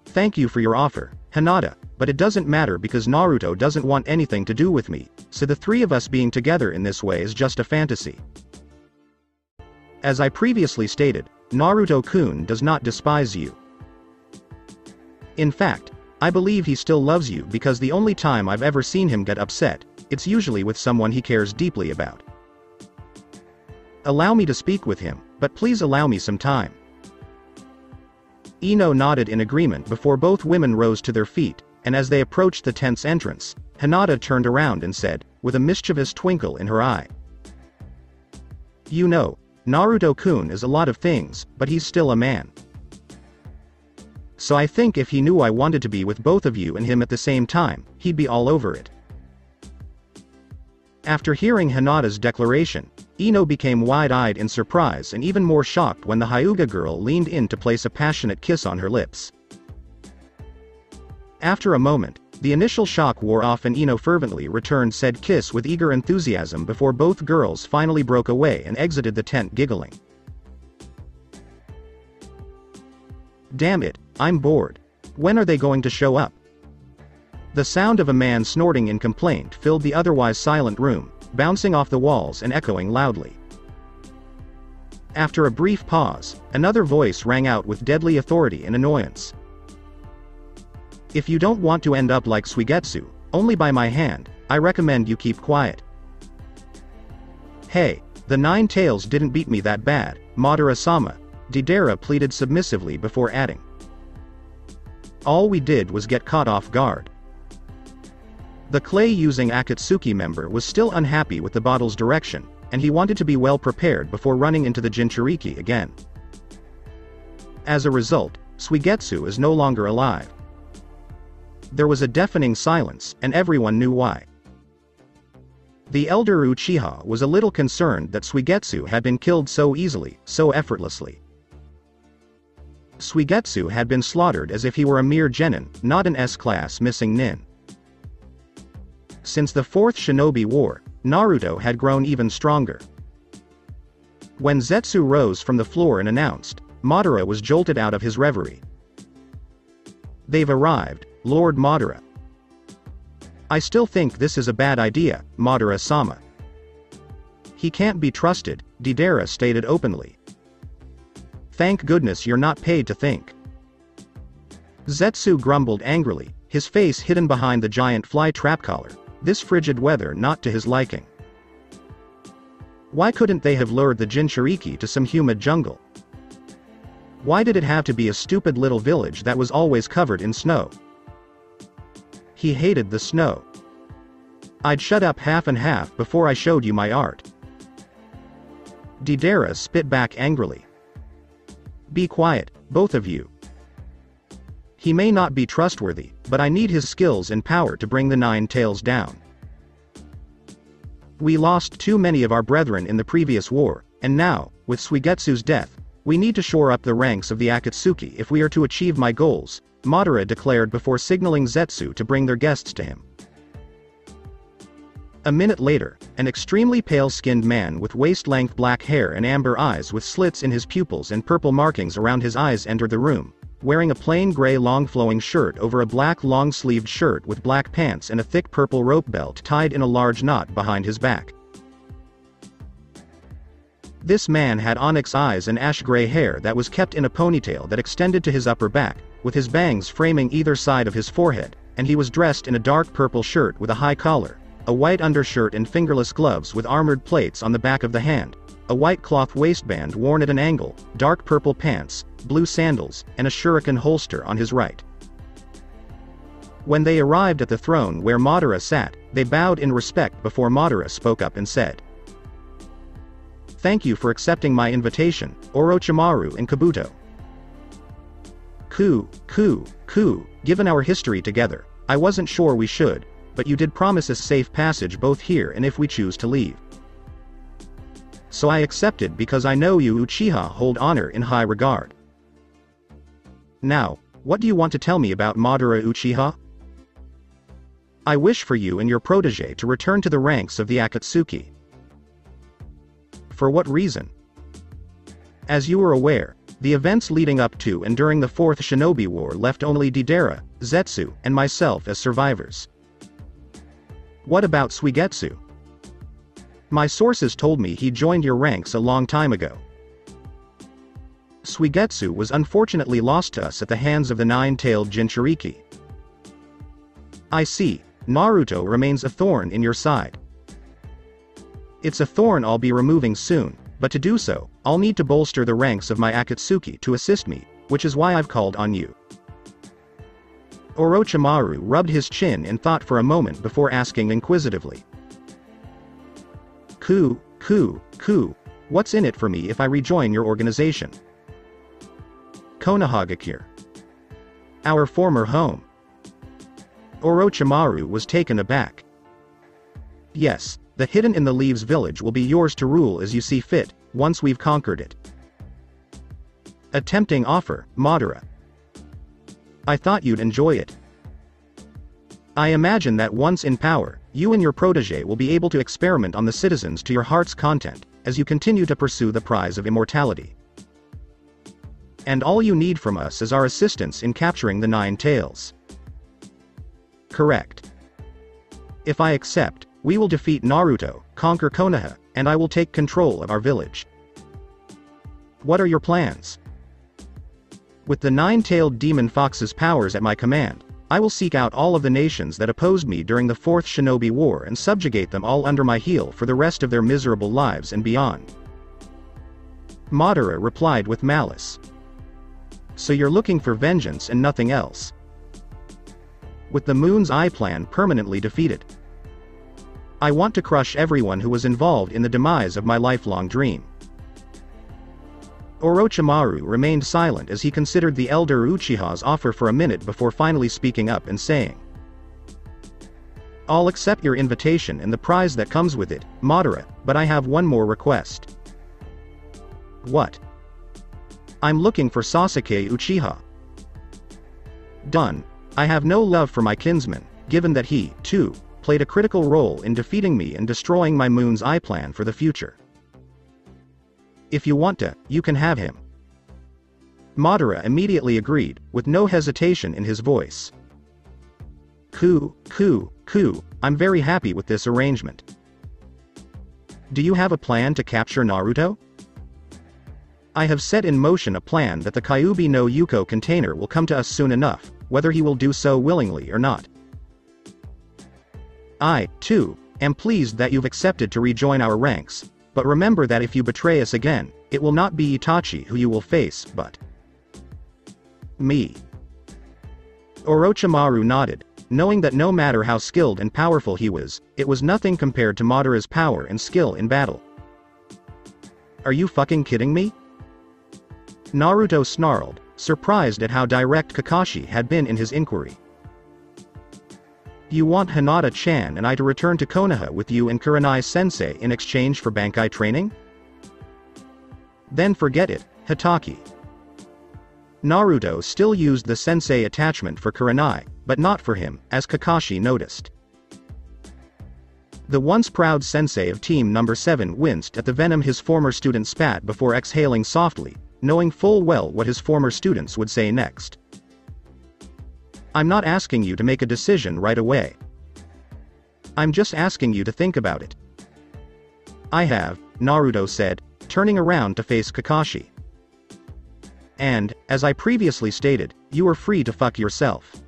Thank you for your offer, Hinata, but it doesn't matter because Naruto doesn't want anything to do with me, so the three of us being together in this way is just a fantasy. As I previously stated, Naruto-kun does not despise you. In fact, I believe he still loves you because the only time I've ever seen him get upset, it's usually with someone he cares deeply about. Allow me to speak with him, but please allow me some time. Ino nodded in agreement before both women rose to their feet, and as they approached the tent's entrance, Hinata turned around and said, with a mischievous twinkle in her eye. You know, Naruto-kun is a lot of things, but he's still a man. So I think if he knew I wanted to be with both of you and him at the same time, he'd be all over it. After hearing Hinata's declaration, Ino became wide-eyed in surprise and even more shocked when the Hyuga girl leaned in to place a passionate kiss on her lips. After a moment, the initial shock wore off and Ino fervently returned said kiss with eager enthusiasm before both girls finally broke away and exited the tent giggling. Damn it, I'm bored. When are they going to show up? The sound of a man snorting in complaint filled the otherwise silent room, bouncing off the walls and echoing loudly. After a brief pause, another voice rang out with deadly authority and annoyance. If you don't want to end up like Suigetsu, only by my hand, I recommend you keep quiet. Hey, the 9 tails didn't beat me that bad, Madara-sama, Deidara pleaded submissively before adding. All we did was get caught off guard. The clay-using Akatsuki member was still unhappy with the bottle's direction, and he wanted to be well prepared before running into the Jinchuriki again. As a result, Suigetsu is no longer alive. There was a deafening silence, and everyone knew why. The elder Uchiha was a little concerned that Suigetsu had been killed so easily, so effortlessly. Suigetsu had been slaughtered as if he were a mere genin, not an S-class missing nin. Since the 4th Shinobi War, Naruto had grown even stronger. When Zetsu rose from the floor and announced, Madara was jolted out of his reverie. They've arrived, Lord Madara. I still think this is a bad idea, Madara-sama. He can't be trusted, Deidara stated openly. Thank goodness you're not paid to think. Zetsu grumbled angrily, his face hidden behind the giant fly trap collar, this frigid weather not to his liking. Why couldn't they have lured the Jinchuriki to some humid jungle? Why did it have to be a stupid little village that was always covered in snow? He hated the snow. I'd shut up half and half before I showed you my art. Deidara spit back angrily. Be quiet, both of you. He may not be trustworthy, but I need his skills and power to bring the Nine Tails down. We lost too many of our brethren in the previous war, and now, with Suigetsu's death, we need to shore up the ranks of the Akatsuki if we are to achieve my goals, Madara declared before signaling Zetsu to bring their guests to him. A minute later, an extremely pale-skinned man with waist-length black hair and amber eyes with slits in his pupils and purple markings around his eyes entered the room, wearing a plain gray long-flowing shirt over a black long-sleeved shirt with black pants and a thick purple rope belt tied in a large knot behind his back. This man had onyx eyes and ash-gray hair that was kept in a ponytail that extended to his upper back, with his bangs framing either side of his forehead, and he was dressed in a dark purple shirt with a high collar, a white undershirt and fingerless gloves with armored plates on the back of the hand, a white cloth waistband worn at an angle, dark purple pants, blue sandals, and a shuriken holster on his right. When they arrived at the throne where Madara sat, they bowed in respect before Madara spoke up and said, "Thank you for accepting my invitation, Orochimaru and Kabuto. Given our history together, I wasn't sure we should, but you did promise us safe passage both here and if we choose to leave. So I accepted because I know you Uchiha hold honor in high regard. Now, what do you want to tell me about Madara Uchiha? I wish for you and your protege to return to the ranks of the Akatsuki. For what reason? As you are aware, the events leading up to and during the Fourth Shinobi War left only Deidara, Zetsu, and myself as survivors. What about Suigetsu? My sources told me he joined your ranks a long time ago. Suigetsu was unfortunately lost to us at the hands of the nine-tailed Jinchuriki. I see, Naruto remains a thorn in your side. It's a thorn I'll be removing soon, but to do so, I'll need to bolster the ranks of my Akatsuki to assist me, which is why I've called on you. Orochimaru rubbed his chin in thought for a moment before asking inquisitively. What's in it for me if I rejoin your organization? Konohagakure. Our former home. Orochimaru was taken aback. Yes, the Hidden in the Leaves village will be yours to rule as you see fit, once we've conquered it. A tempting offer, Madara. I thought you'd enjoy it. I imagine that once in power, you and your protege will be able to experiment on the citizens to your heart's content, as you continue to pursue the prize of immortality. And all you need from us is our assistance in capturing the Nine Tails. Correct. If I accept, we will defeat Naruto, conquer Konoha, and I will take control of our village. What are your plans? With the nine-tailed demon fox's powers at my command, I will seek out all of the nations that opposed me during the Fourth Shinobi War and subjugate them all under my heel for the rest of their miserable lives and beyond. Madara replied with malice. So you're looking for vengeance and nothing else. With the Moon's Eye plan permanently defeated, I want to crush everyone who was involved in the demise of my lifelong dream. Orochimaru remained silent as he considered the elder Uchiha's offer for a minute before finally speaking up and saying, I'll accept your invitation and the prize that comes with it, Madara, but I have one more request. What? I'm looking for Sasuke Uchiha. Done. I have no love for my kinsman, given that he, too, played a critical role in defeating me and destroying my Moon's Eye plan for the future. If you want to, you can have him. Madara immediately agreed, with no hesitation in his voice. I'm very happy with this arrangement. Do you have a plan to capture Naruto? I have set in motion a plan that the Kyuubi no Yuko container will come to us soon enough, whether he will do so willingly or not. I, too, am pleased that you've accepted to rejoin our ranks, but remember that if you betray us again, it will not be Itachi who you will face, but Me. Orochimaru nodded, knowing that no matter how skilled and powerful he was, it was nothing compared to Madara's power and skill in battle. Are you fucking kidding me? Naruto snarled, surprised at how direct Kakashi had been in his inquiry. You want Hinata-chan and I to return to Konoha with you and Kurenai-sensei in exchange for Bankai training? Then forget it, Hitaki. Naruto still used the sensei attachment for Kurenai, but not for him, as Kakashi noticed. The once proud sensei of Team Number 7 winced at the venom his former student spat before exhaling softly, knowing full well what his former students would say next. I'm not asking you to make a decision right away. I'm just asking you to think about it. I have, Naruto said, turning around to face Kakashi. And, as I previously stated, you are free to fuck yourself.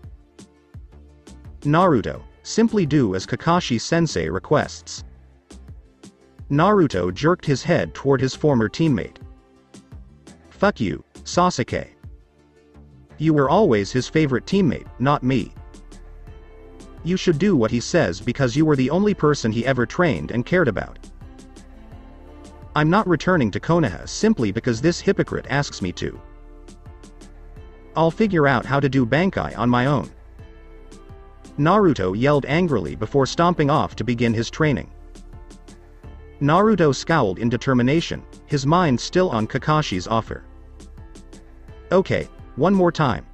Naruto, simply do as Kakashi-sensei requests. Naruto jerked his head toward his former teammate. Fuck you, Sasuke. You were always his favorite teammate, not me. You should do what he says because you were the only person he ever trained and cared about. I'm not returning to Konoha simply because this hypocrite asks me to. I'll figure out how to do Bankai on my own. Naruto yelled angrily before stomping off to begin his training. Naruto scowled in determination, his mind still on Kakashi's offer. Okay, one more time.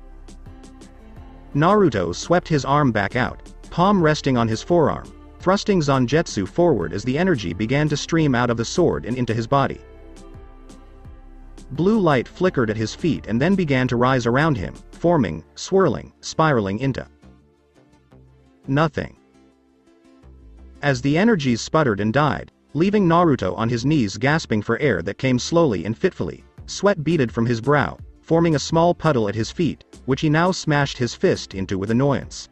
Naruto swept his arm back out, palm resting on his forearm, thrusting Zangetsu forward as the energy began to stream out of the sword and into his body. Blue light flickered at his feet and then began to rise around him, forming, swirling, spiraling into nothing. As the energies sputtered and died, leaving Naruto on his knees gasping for air that came slowly and fitfully, sweat beaded from his brow, forming a small puddle at his feet, which he now smashed his fist into with annoyance.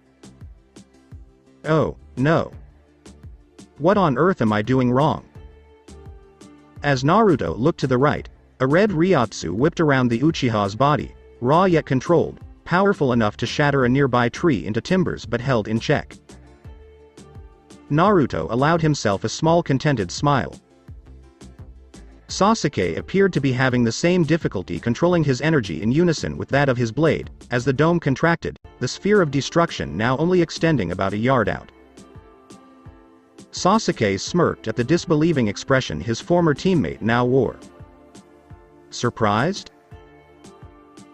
Oh, no. What on earth am I doing wrong? As Naruto looked to the right, a red Ryotsu whipped around the Uchiha's body, raw yet controlled, powerful enough to shatter a nearby tree into timbers but held in check. Naruto allowed himself a small contented smile. Sasuke appeared to be having the same difficulty controlling his energy in unison with that of his blade, as the dome contracted, the sphere of destruction now only extending about a yard out. Sasuke smirked at the disbelieving expression his former teammate now wore. Surprised?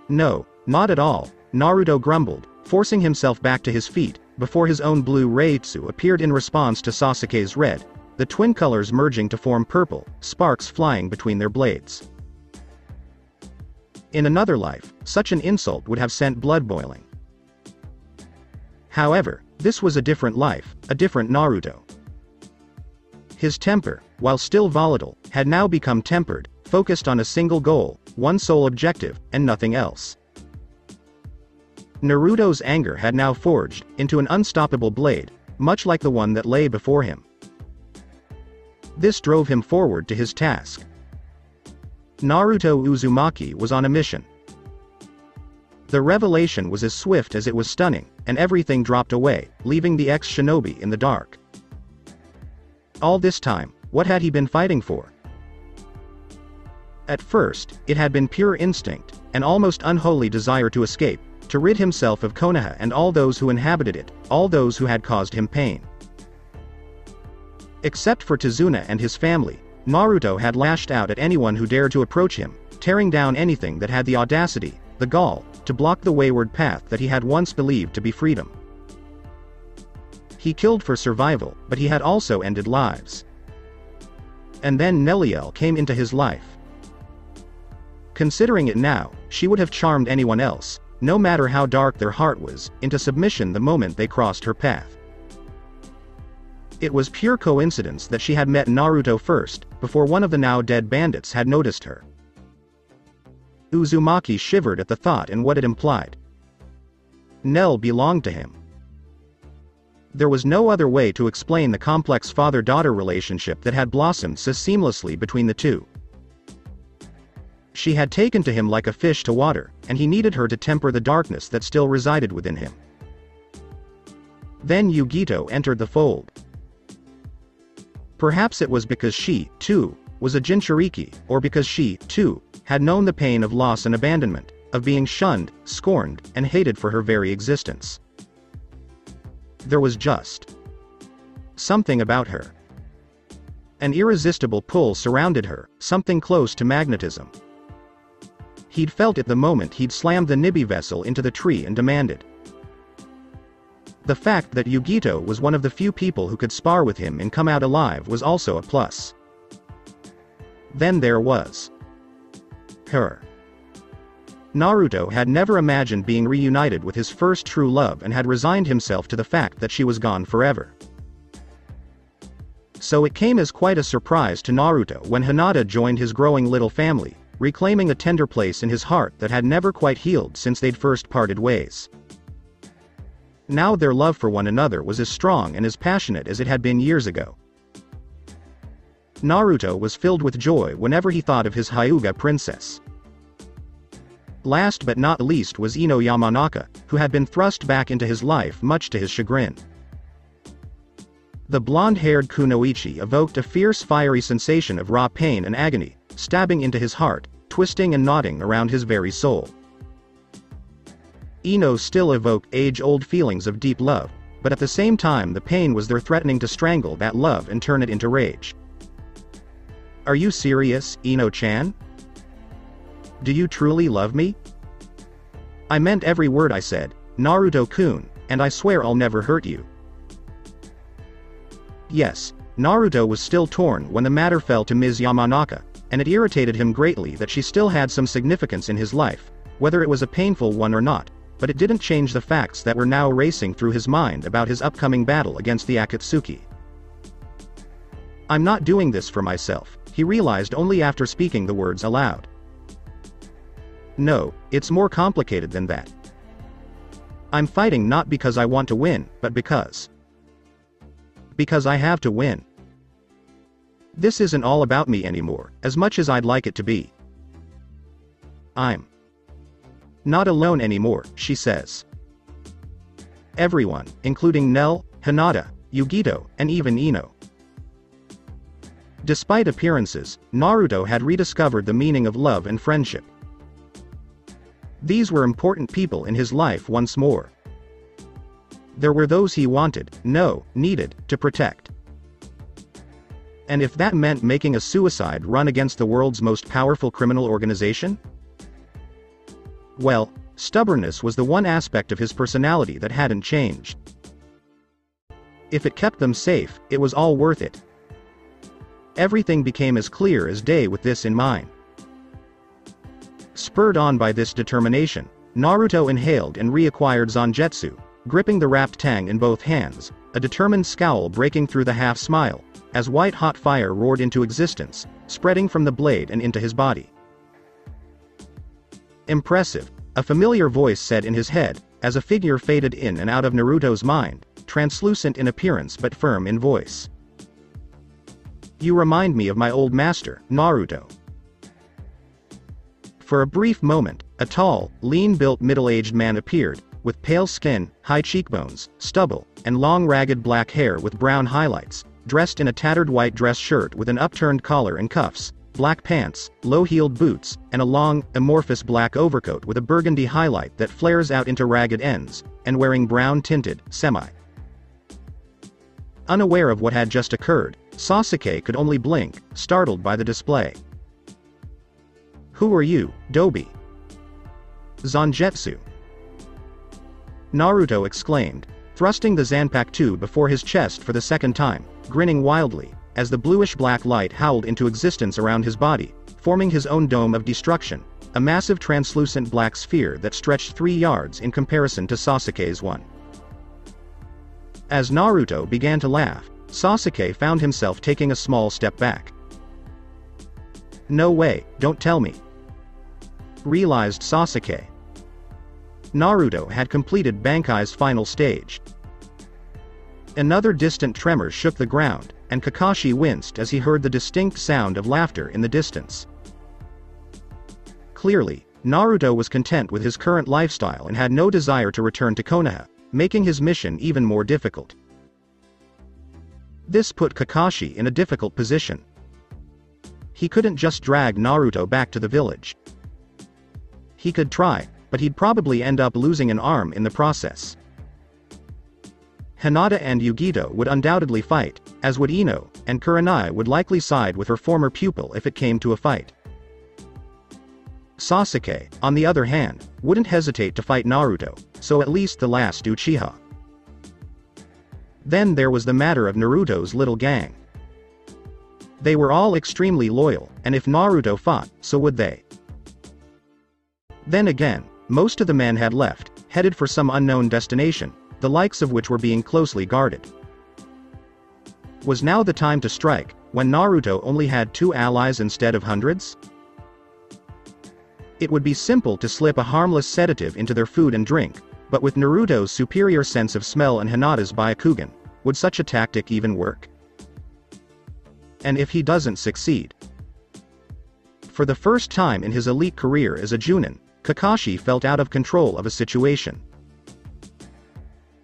No, not at all, Naruto grumbled, forcing himself back to his feet, before his own blue Ryotsu appeared in response to Sasuke's red, the twin colors merging to form purple, sparks flying between their blades. In another life, such an insult would have sent blood boiling. However, this was a different life, a different Naruto. His temper, while still volatile, had now become tempered, focused on a single goal, one sole objective, and nothing else. Naruto's anger had now forged into an unstoppable blade, much like the one that lay before him. This drove him forward to his task. Naruto Uzumaki was on a mission. The revelation was as swift as it was stunning, and everything dropped away, leaving the ex-shinobi in the dark. All this time, what had he been fighting for? At first, it had been pure instinct, an almost unholy desire to escape, to rid himself of Konoha and all those who inhabited it, all those who had caused him pain. Except for Tizuna and his family, Naruto had lashed out at anyone who dared to approach him, tearing down anything that had the audacity, the gall, to block the wayward path that he had once believed to be freedom. He killed for survival, but he had also ended lives. And then Neliel came into his life. Considering it now, she would have charmed anyone else, no matter how dark their heart was, into submission the moment they crossed her path. It was pure coincidence that she had met Naruto first, before one of the now dead bandits had noticed her. Uzumaki shivered at the thought and what it implied. Nell belonged to him. There was no other way to explain the complex father-daughter relationship that had blossomed so seamlessly between the two. She had taken to him like a fish to water, and he needed her to temper the darkness that still resided within him. Then Yugito entered the fold. Perhaps it was because she, too, was a Jinchuriki, or because she, too, had known the pain of loss and abandonment, of being shunned, scorned, and hated for her very existence. There was just something about her. An irresistible pull surrounded her, something close to magnetism. He'd felt it the moment he'd slammed the Nibi vessel into the tree and demanded. The fact that Yugito was one of the few people who could spar with him and come out alive was also a plus. Then there was her. Naruto had never imagined being reunited with his first true love and had resigned himself to the fact that she was gone forever. So it came as quite a surprise to Naruto when Hinata joined his growing little family, reclaiming a tender place in his heart that had never quite healed since they'd first parted ways. Now their love for one another was as strong and as passionate as it had been years ago. Naruto was filled with joy whenever he thought of his Hyuga princess. Last but not least was Ino Yamanaka, who had been thrust back into his life much to his chagrin. The blonde-haired kunoichi evoked a fierce fiery sensation of raw pain and agony, stabbing into his heart, twisting and knotting around his very soul. Ino still evoked age-old feelings of deep love, but at the same time the pain was there threatening to strangle that love and turn it into rage. "Are you serious, Ino-chan? Do you truly love me?" "I meant every word I said, Naruto-kun, and I swear I'll never hurt you." Yes, Naruto was still torn when the matter fell to Ms. Yamanaka, and it irritated him greatly that she still had some significance in his life, whether it was a painful one or not, but it didn't change the facts that were now racing through his mind about his upcoming battle against the Akatsuki. "I'm not doing this for myself," he realized only after speaking the words aloud. "No, it's more complicated than that. I'm fighting not because I want to win, but because I have to win. This isn't all about me anymore, as much as I'd like it to be. I'm not alone anymore," she says. Everyone, including Nell, Hinata, Yugito, and even Ino. Despite appearances, Naruto had rediscovered the meaning of love and friendship. These were important people in his life once more. There were those he wanted, needed, to protect. And if that meant making a suicide run against the world's most powerful criminal organization? Well, stubbornness was the one aspect of his personality that hadn't changed. If it kept them safe, it was all worth it. Everything became as clear as day with this in mind. Spurred on by this determination, Naruto inhaled and reacquired Zangetsu, gripping the wrapped tang in both hands, a determined scowl breaking through the half-smile, as white-hot fire roared into existence, spreading from the blade and into his body. "Impressive," a familiar voice said in his head, as a figure faded in and out of Naruto's mind, translucent in appearance but firm in voice. "You remind me of my old master, Naruto." For a brief moment, a tall, lean-built middle-aged man appeared, with pale skin, high cheekbones, stubble, and long ragged black hair with brown highlights, dressed in a tattered white dress shirt with an upturned collar and cuffs, black pants, low-heeled boots, and a long, amorphous black overcoat with a burgundy highlight that flares out into ragged ends, and wearing brown-tinted, semi. Unaware of what had just occurred, Sasuke could only blink, startled by the display. "Who are you, Dobi?" "Zangetsu," Naruto exclaimed, thrusting the Zanpakuto before his chest for the second time, grinning wildly, as the bluish-black light howled into existence around his body, forming his own dome of destruction, a massive translucent black sphere that stretched 3 yards in comparison to Sasuke's one. As Naruto began to laugh, Sasuke found himself taking a small step back. "No way, don't tell me," realized Sasuke. Naruto had completed Bankai's final stage. Another distant tremor shook the ground, and Kakashi winced as he heard the distinct sound of laughter in the distance. Clearly, Naruto was content with his current lifestyle and had no desire to return to Konoha, making his mission even more difficult. This put Kakashi in a difficult position. He couldn't just drag Naruto back to the village. He could try, but he'd probably end up losing an arm in the process. Hinata and Yugito would undoubtedly fight, as would Ino, and Kurenai would likely side with her former pupil if it came to a fight. Sasuke, on the other hand, wouldn't hesitate to fight Naruto, so at least the last Uchiha. Then there was the matter of Naruto's little gang. They were all extremely loyal, and if Naruto fought, so would they. Then again, most of the men had left, headed for some unknown destination, the likes of which were being closely guarded. Was now the time to strike, when Naruto only had 2 allies instead of hundreds? It would be simple to slip a harmless sedative into their food and drink, but with Naruto's superior sense of smell and Hinata's Byakugan, would such a tactic even work? And if he doesn't succeed? For the first time in his elite career as a Chunin, Kakashi felt out of control of a situation.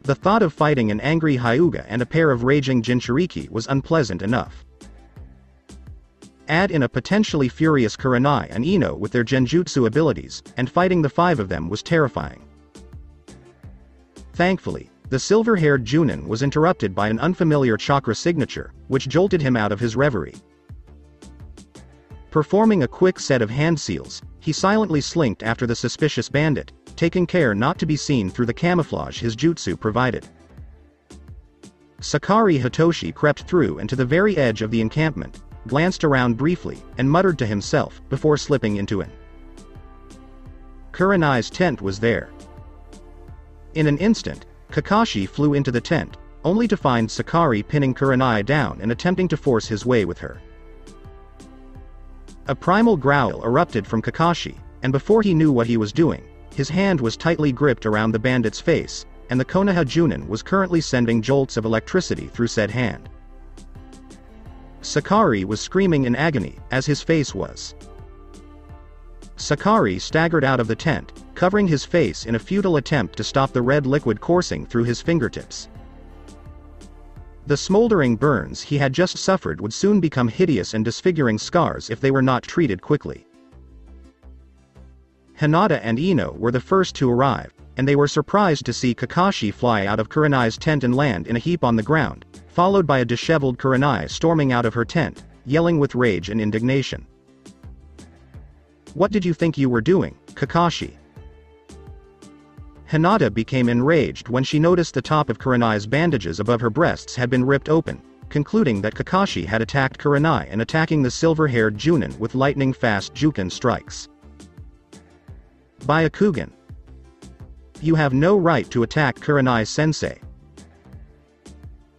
The thought of fighting an angry Hyuga and a pair of raging Jinchuriki was unpleasant enough. Add in a potentially furious Kurenai and Ino with their genjutsu abilities, and fighting the 5 of them was terrifying. Thankfully, the silver-haired Chunin was interrupted by an unfamiliar chakra signature, which jolted him out of his reverie. Performing a quick set of hand seals, he silently slinked after the suspicious bandit, taking care not to be seen through the camouflage his jutsu provided. Sakari Hitoshi crept through and to the very edge of the encampment, glanced around briefly, and muttered to himself, before slipping into it. Kurenai's tent was there. In an instant, Kakashi flew into the tent, only to find Sakari pinning Kurenai down and attempting to force his way with her. A primal growl erupted from Kakashi, and before he knew what he was doing, his hand was tightly gripped around the bandit's face, and the Konoha Chunin was currently sending jolts of electricity through said hand. Sakari was screaming in agony, as his face was. Sakari staggered out of the tent, covering his face in a futile attempt to stop the red liquid coursing through his fingertips. The smoldering burns he had just suffered would soon become hideous and disfiguring scars if they were not treated quickly. Hinata and Ino were the first to arrive, and they were surprised to see Kakashi fly out of Kurenai's tent and land in a heap on the ground, followed by a disheveled Kurenai storming out of her tent, yelling with rage and indignation. "What did you think you were doing, Kakashi?" Hinata became enraged when she noticed the top of Kurenai's bandages above her breasts had been ripped open, concluding that Kakashi had attacked Kurenai and attacking the silver-haired Chunin with lightning-fast Juken strikes. Byakugan. You have no right to attack Kurenai-sensei.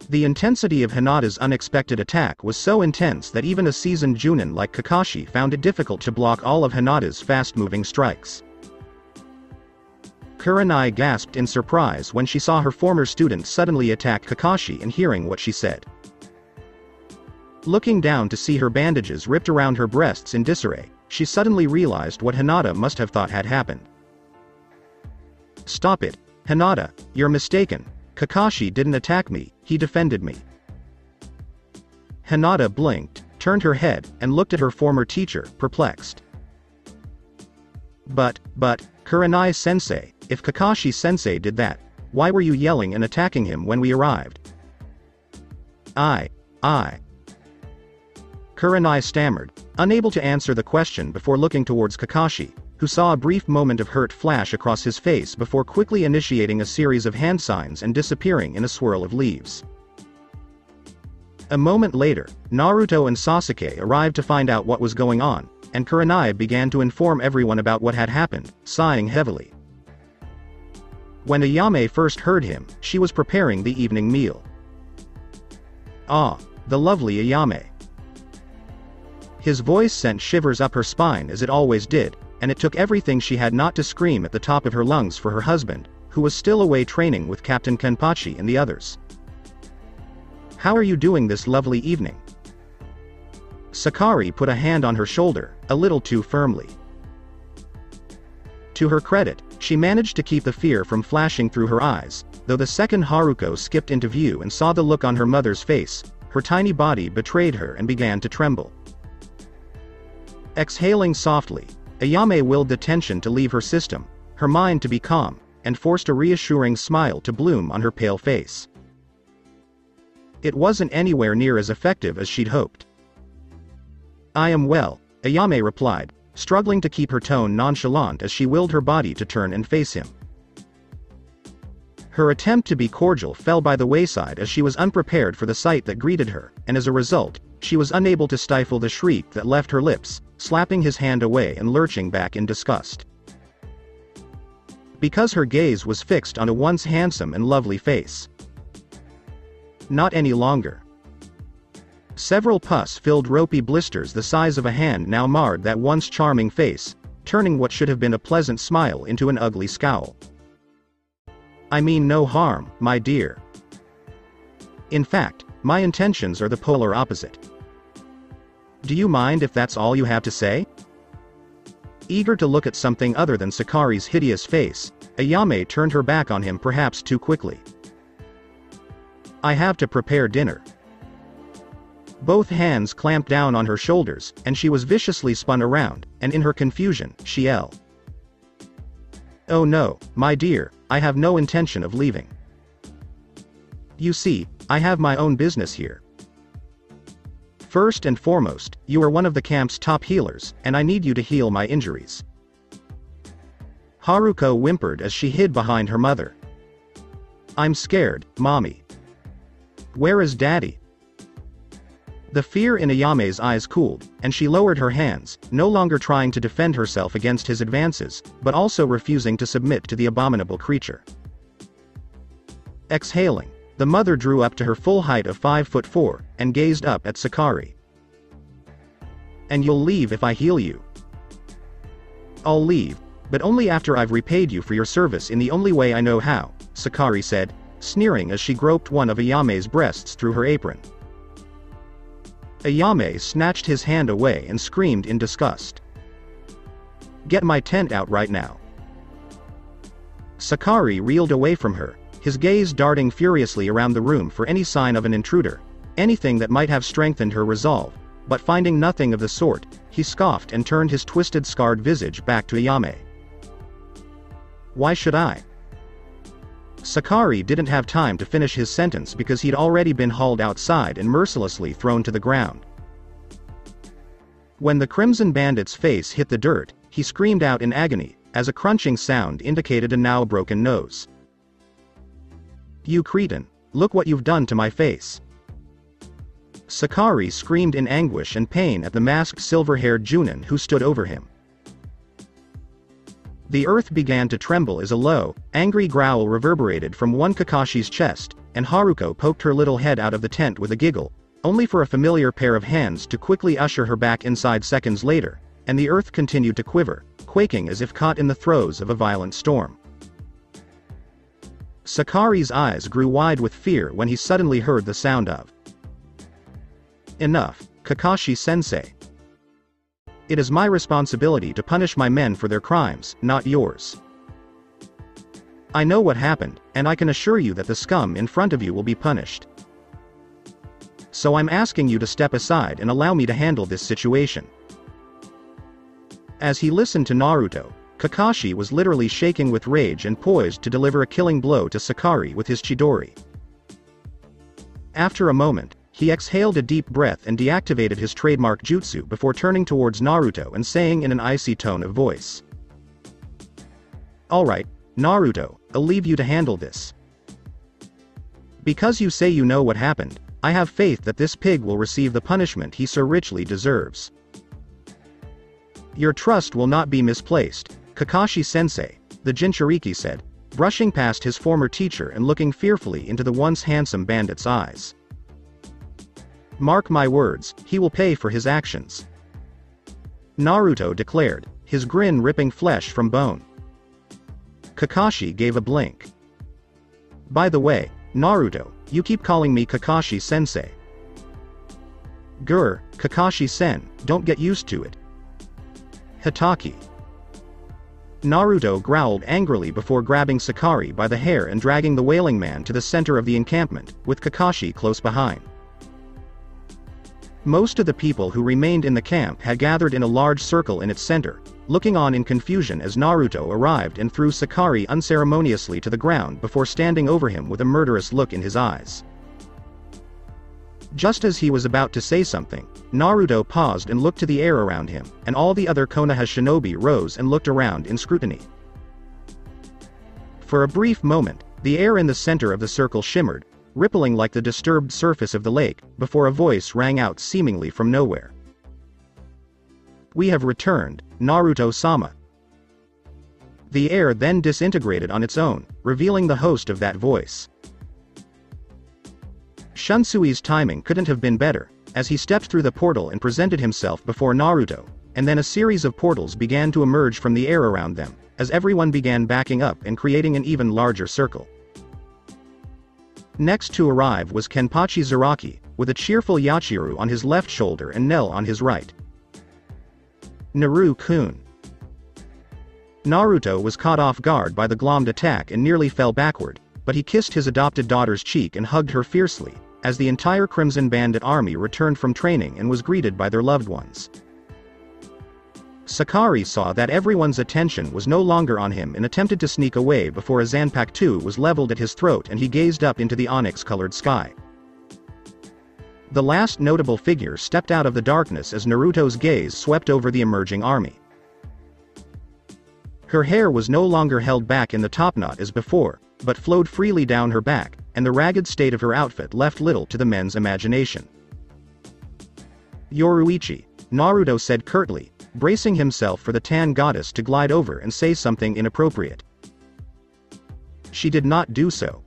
The intensity of Hinata's unexpected attack was so intense that even a seasoned Chunin like Kakashi found it difficult to block all of Hinata's fast-moving strikes. Kurenai gasped in surprise when she saw her former student suddenly attack Kakashi and hearing what she said. Looking down to see her bandages ripped around her breasts in disarray, she suddenly realized what Hinata must have thought had happened. "Stop it, Hinata, you're mistaken. Kakashi didn't attack me, he defended me." Hinata blinked, turned her head, and looked at her former teacher, perplexed. But, Kurenai-sensei, if Kakashi-sensei did that, why were you yelling and attacking him when we arrived? I. Kurenai stammered, unable to answer the question before looking towards Kakashi, who saw a brief moment of hurt flash across his face before quickly initiating a series of hand signs and disappearing in a swirl of leaves. A moment later, Naruto and Sasuke arrived to find out what was going on, and Kurenai began to inform everyone about what had happened, sighing heavily. When Ayame first heard him, she was preparing the evening meal. Ah, the lovely Ayame. His voice sent shivers up her spine as it always did, and it took everything she had not to scream at the top of her lungs for her husband, who was still away training with Captain Kenpachi and the others. "How are you doing this lovely evening?" Sakari put a hand on her shoulder, a little too firmly. To her credit, she managed to keep the fear from flashing through her eyes, though the second Haruko skipped into view and saw the look on her mother's face, her tiny body betrayed her and began to tremble. Exhaling softly, Ayame willed the tension to leave her system, her mind to be calm, and forced a reassuring smile to bloom on her pale face. It wasn't anywhere near as effective as she'd hoped. "I am well," Ayame replied, struggling to keep her tone nonchalant as she willed her body to turn and face him. Her attempt to be cordial fell by the wayside as she was unprepared for the sight that greeted her, and as a result, she was unable to stifle the shriek that left her lips, slapping his hand away and lurching back in disgust. Because her gaze was fixed on a once handsome and lovely face. Not any longer. Several pus-filled ropey blisters the size of a hand now marred that once charming face, turning what should have been a pleasant smile into an ugly scowl. "I mean no harm, my dear. In fact, my intentions are the polar opposite. Do you mind if that's all you have to say?" Eager to look at something other than Sakari's hideous face, Ayame turned her back on him perhaps too quickly. "I have to prepare dinner." Both hands clamped down on her shoulders, and she was viciously spun around, and in her confusion, she yelled. "Oh no, my dear, I have no intention of leaving. You see, I have my own business here. First and foremost, you are one of the camp's top healers, and I need you to heal my injuries." Haruko whimpered as she hid behind her mother. "I'm scared, Mommy. Where is Daddy?" The fear in Ayame's eyes cooled, and she lowered her hands, no longer trying to defend herself against his advances, but also refusing to submit to the abominable creature. Exhaling, the mother drew up to her full height of 5'4", and gazed up at Sakari. "And you'll leave if I heal you?" "I'll leave, but only after I've repaid you for your service in the only way I know how," Sakari said, sneering as she groped one of Ayame's breasts through her apron. Ayame snatched his hand away and screamed in disgust. "Get my tent out right now." Sakari reeled away from her, his gaze darting furiously around the room for any sign of an intruder, anything that might have strengthened her resolve, but finding nothing of the sort, he scoffed and turned his twisted scarred visage back to Ayame. "Why should I?" Sakari didn't have time to finish his sentence because he'd already been hauled outside and mercilessly thrown to the ground. When the Crimson Bandit's face hit the dirt, he screamed out in agony, as a crunching sound indicated a now broken nose. "You cretin, look what you've done to my face." Sakari screamed in anguish and pain at the masked silver-haired Junin who stood over him. The earth began to tremble as a low, angry growl reverberated from one Kakashi's chest, and Haruko poked her little head out of the tent with a giggle, only for a familiar pair of hands to quickly usher her back inside seconds later, and the earth continued to quiver, quaking as if caught in the throes of a violent storm. Sakari's eyes grew wide with fear when he suddenly heard the sound of "Enough, Kakashi-sensei. It is my responsibility to punish my men for their crimes, not yours. I know what happened, and I can assure you that the scum in front of you will be punished. So I'm asking you to step aside and allow me to handle this situation." As he listened to Naruto, Kakashi was literally shaking with rage and poised to deliver a killing blow to Sakari with his Chidori. After a moment, he exhaled a deep breath and deactivated his trademark jutsu before turning towards Naruto and saying in an icy tone of voice. "Alright, Naruto, I'll leave you to handle this. Because you say you know what happened, I have faith that this pig will receive the punishment he so richly deserves. Your trust will not be misplaced, Kakashi-sensei," the Jinchuriki said, brushing past his former teacher and looking fearfully into the once handsome bandit's eyes. "Mark my words, he will pay for his actions," Naruto declared, his grin ripping flesh from bone. Kakashi gave a blink. "By the way, Naruto, you keep calling me Kakashi-sensei." "Grr, Kakashi-sen, don't get used to it." Hitaki. Naruto growled angrily before grabbing Sakari by the hair and dragging the Wailing Man to the center of the encampment, with Kakashi close behind. Most of the people who remained in the camp had gathered in a large circle in its center, looking on in confusion as Naruto arrived and threw Sakari unceremoniously to the ground before standing over him with a murderous look in his eyes. Just as he was about to say something, Naruto paused and looked to the air around him, and all the other Konoha shinobi rose and looked around in scrutiny. For a brief moment, the air in the center of the circle shimmered, rippling like the disturbed surface of the lake, before a voice rang out seemingly from nowhere. "We have returned, Naruto-sama." The air then disintegrated on its own, revealing the host of that voice. Shunsui's timing couldn't have been better, as he stepped through the portal and presented himself before Naruto, and then a series of portals began to emerge from the air around them, as everyone began backing up and creating an even larger circle. Next to arrive was Kenpachi Zaraki, with a cheerful Yachiru on his left shoulder and Nel on his right. Naru-kun. Naruto was caught off guard by the glommed attack and nearly fell backward, but he kissed his adopted daughter's cheek and hugged her fiercely, as the entire Crimson Bandit army returned from training and was greeted by their loved ones. Sakari saw that everyone's attention was no longer on him and attempted to sneak away before a Zanpakuto was leveled at his throat and he gazed up into the onyx-colored sky. The last notable figure stepped out of the darkness as Naruto's gaze swept over the emerging army. Her hair was no longer held back in the topknot as before, but flowed freely down her back, and the ragged state of her outfit left little to the men's imagination. "Yoruichi," Naruto said curtly, bracing himself for the tan goddess to glide over and say something inappropriate. She did not do so.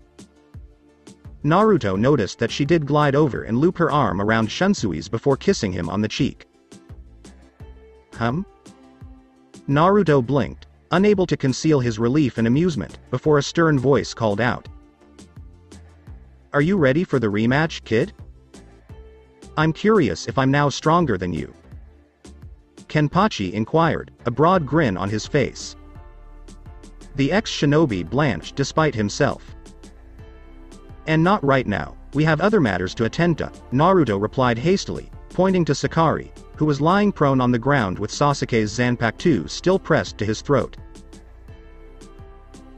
Naruto noticed that she did glide over and loop her arm around Shunsui's before kissing him on the cheek. Naruto blinked, unable to conceal his relief and amusement, before a stern voice called out. "Are you ready for the rematch, kid? I'm curious if I'm now stronger than you." Kenpachi inquired, a broad grin on his face. The ex-shinobi blanched despite himself. "And not right now, we have other matters to attend to," Naruto replied hastily, pointing to Sakari, who was lying prone on the ground with Sasuke's Zanpakuto still pressed to his throat.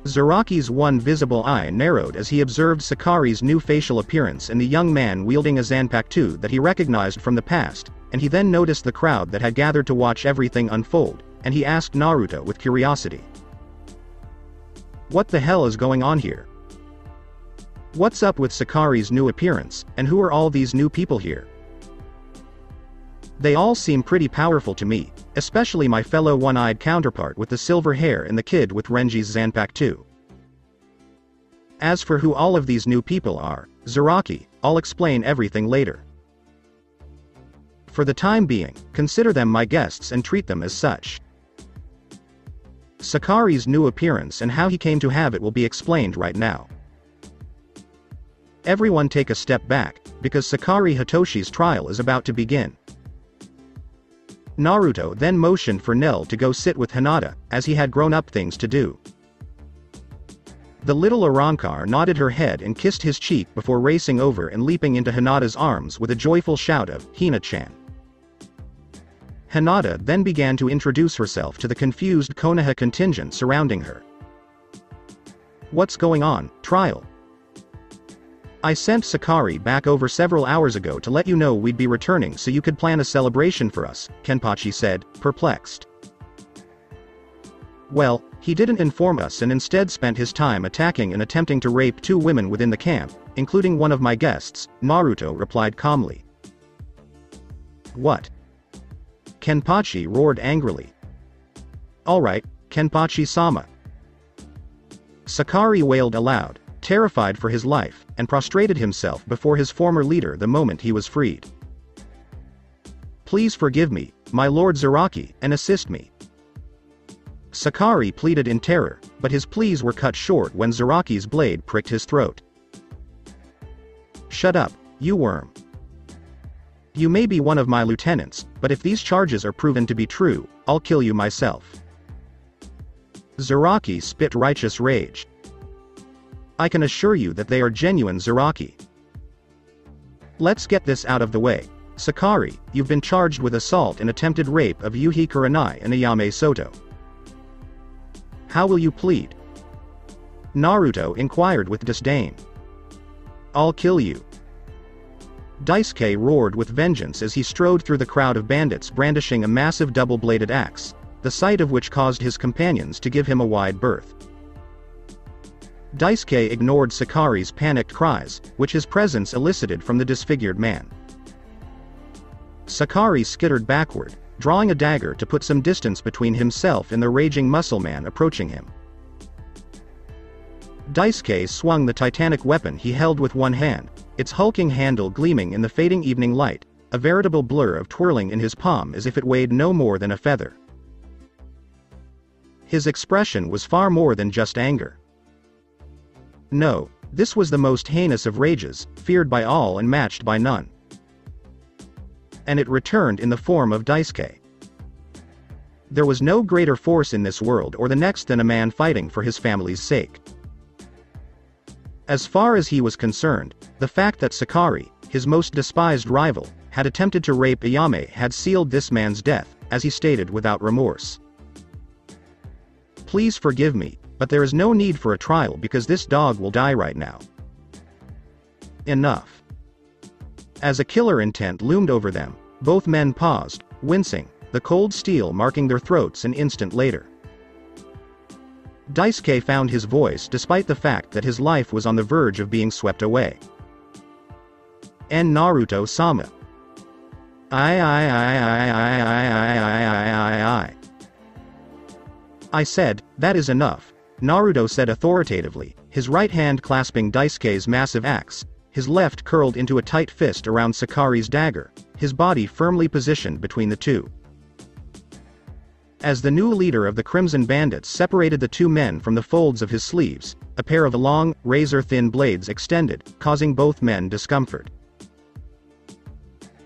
Zaraki's one visible eye narrowed as he observed Sakari's new facial appearance and the young man wielding a Zanpakuto that he recognized from the past, and he then noticed the crowd that had gathered to watch everything unfold, and he asked Naruto with curiosity. "What the hell is going on here? What's up with Sakari's new appearance, and who are all these new people here? They all seem pretty powerful to me, especially my fellow one-eyed counterpart with the silver hair and the kid with Renji's Zanpakuto. As for who all of these new people are, Zaraki, I'll explain everything later. For the time being, consider them my guests and treat them as such." Sakari's new appearance and how he came to have it will be explained right now. Everyone take a step back, because Sakari Hitoshi's trial is about to begin. Naruto then motioned for Nel to go sit with Hinata, as he had grown-up things to do. The little Arrancar nodded her head and kissed his cheek before racing over and leaping into Hinata's arms with a joyful shout of, "Hina-chan." Hinata then began to introduce herself to the confused Konoha contingent surrounding her. "What's going on, trial? I sent Sakari back over several hours ago to let you know we'd be returning so you could plan a celebration for us," Kenpachi said, perplexed. "Well, he didn't inform us and instead spent his time attacking and attempting to rape 2 women within the camp, including one of my guests," Naruto replied calmly. "What?" Kenpachi roared angrily. "Alright, Kenpachi-sama." Sakari wailed aloud, terrified for his life, and prostrated himself before his former leader the moment he was freed. "Please forgive me, my lord Zaraki, and assist me." Sakari pleaded in terror, but his pleas were cut short when Zaraki's blade pricked his throat. "Shut up, you worm. You may be one of my lieutenants, but if these charges are proven to be true, I'll kill you myself." Zaraki spit righteous rage. I can assure you that they are genuine Zaraki. Let's get this out of the way. Sakari, you've been charged with assault and attempted rape of Yuhi Kurenai and Ayame Soto. How will you plead? Naruto inquired with disdain. I'll kill you. Daisuke roared with vengeance as he strode through the crowd of bandits brandishing a massive double-bladed axe, the sight of which caused his companions to give him a wide berth. Daisuke ignored Sakari's panicked cries, which his presence elicited from the disfigured man. Sakari skittered backward, drawing a dagger to put some distance between himself and the raging muscle man approaching him. Daisuke swung the titanic weapon he held with one hand, its hulking handle gleaming in the fading evening light, a veritable blur of twirling in his palm as if it weighed no more than a feather. His expression was far more than just anger. No, this was the most heinous of rages, feared by all and matched by none. And it returned in the form of Daisuke. There was no greater force in this world or the next than a man fighting for his family's sake. As far as he was concerned, the fact that Sakari, his most despised rival, had attempted to rape Ayame had sealed this man's death, as he stated without remorse. Please forgive me, but there is no need for a trial because this dog will die right now. Enough. As a killer intent loomed over them, both men paused, wincing, the cold steel marking their throats an instant later. Daisuke found his voice despite the fact that his life was on the verge of being swept away. Naruto-sama. I said, that is enough, Naruto said authoritatively, his right hand clasping Daisuke's massive axe, his left curled into a tight fist around Sakari's dagger, his body firmly positioned between the two. As the new leader of the Crimson Bandits separated the two men from the folds of his sleeves, a pair of long, razor-thin blades extended, causing both men discomfort.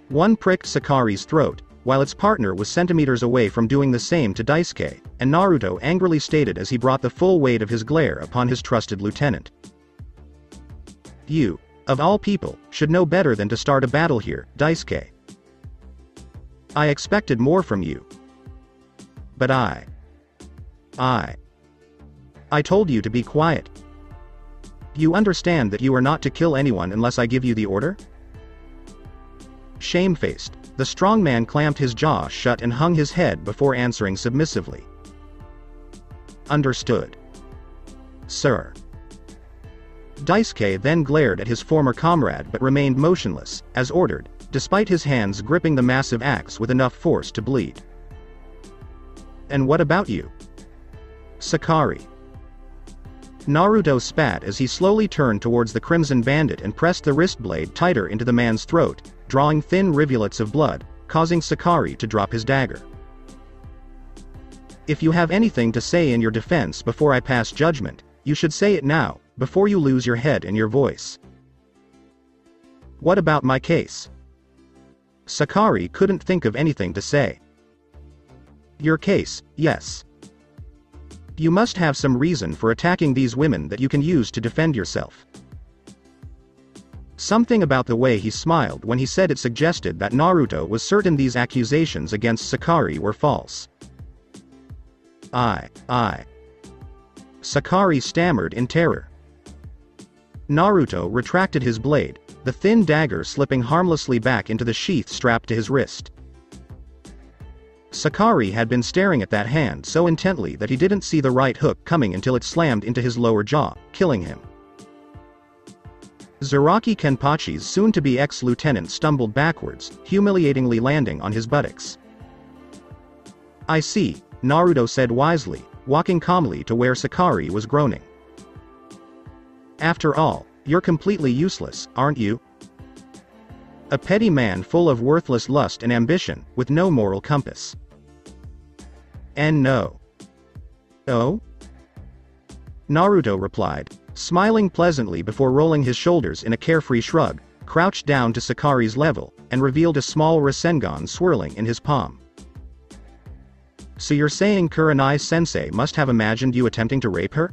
One pricked Sakari's throat, while its partner was centimeters away from doing the same to Daisuke, and Naruto angrily stated as he brought the full weight of his glare upon his trusted lieutenant. You, of all people, should know better than to start a battle here, Daisuke. I expected more from you. But I told you to be quiet. You understand that you are not to kill anyone unless I give you the order? Shamefaced, the strong man clamped his jaw shut and hung his head before answering submissively. Understood. Sir. Daisuke then glared at his former comrade but remained motionless, as ordered, despite his hands gripping the massive axe with enough force to bleed. And what about you? Sakari. Naruto spat as he slowly turned towards the Crimson Bandit and pressed the wrist blade tighter into the man's throat, drawing thin rivulets of blood, causing Sakari to drop his dagger. If you have anything to say in your defense before I pass judgment, you should say it now, before you lose your head and your voice. What about my case? Sakari couldn't think of anything to say. Your case, yes. You must have some reason for attacking these women that you can use to defend yourself. Something about the way he smiled when he said it suggested that Naruto was certain these accusations against Sakari were false. Sakari stammered in terror. Naruto retracted his blade, the thin dagger slipping harmlessly back into the sheath strapped to his wrist. Sakari had been staring at that hand so intently that he didn't see the right hook coming until it slammed into his lower jaw, killing him. Zaraki Kenpachi's soon-to-be ex-lieutenant stumbled backwards, humiliatingly landing on his buttocks. I see, Naruto said wisely, walking calmly to where Sakari was groaning. After all, you're completely useless, aren't you? A petty man full of worthless lust and ambition, with no moral compass. And no. Oh? Naruto replied, smiling pleasantly before rolling his shoulders in a carefree shrug, crouched down to Sakari's level, and revealed a small Rasengan swirling in his palm. So you're saying Kurenai-sensei must have imagined you attempting to rape her?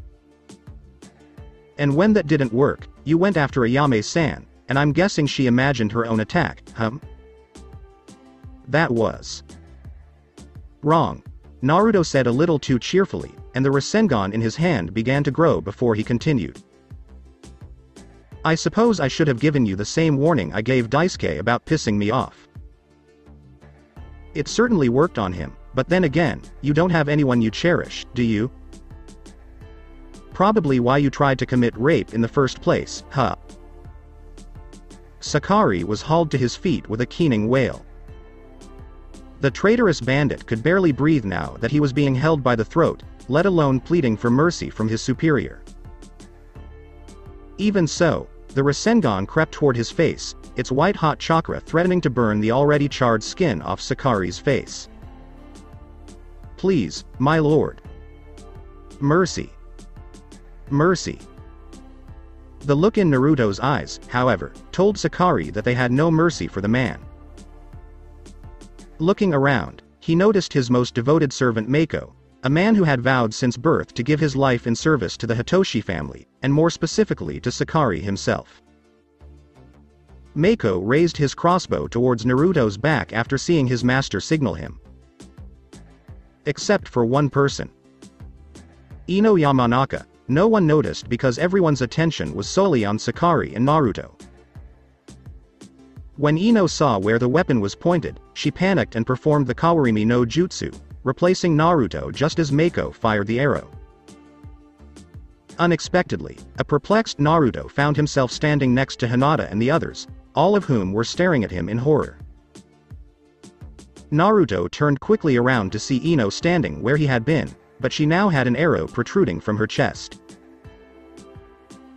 And when that didn't work, you went after Ayame-san, and I'm guessing she imagined her own attack, huh? That was wrong. Naruto said a little too cheerfully, and the Rasengan in his hand began to grow before he continued. I suppose I should have given you the same warning I gave Daisuke about pissing me off. It certainly worked on him, but then again, you don't have anyone you cherish, do you? Probably why you tried to commit rape in the first place, huh? Sakari was hauled to his feet with a keening wail. The traitorous bandit could barely breathe now that he was being held by the throat, let alone pleading for mercy from his superior. Even so, the Rasengan crept toward his face, its white-hot chakra threatening to burn the already charred skin off Sakari's face. Please, my lord. Mercy. Mercy. The look in Naruto's eyes, however, told Sakari that they had no mercy for the man. Looking around, he noticed his most devoted servant Mako, a man who had vowed since birth to give his life in service to the Hitoshi family, and more specifically to Sakari himself. Mako raised his crossbow towards Naruto's back after seeing his master signal him. Except for one person. Ino Yamanaka, no one noticed because everyone's attention was solely on Sakari and Naruto. When Ino saw where the weapon was pointed, she panicked and performed the Kawarimi no Jutsu, replacing Naruto just as Mako fired the arrow. Unexpectedly, a perplexed Naruto found himself standing next to Hinata and the others, all of whom were staring at him in horror. Naruto turned quickly around to see Ino standing where he had been, but she now had an arrow protruding from her chest.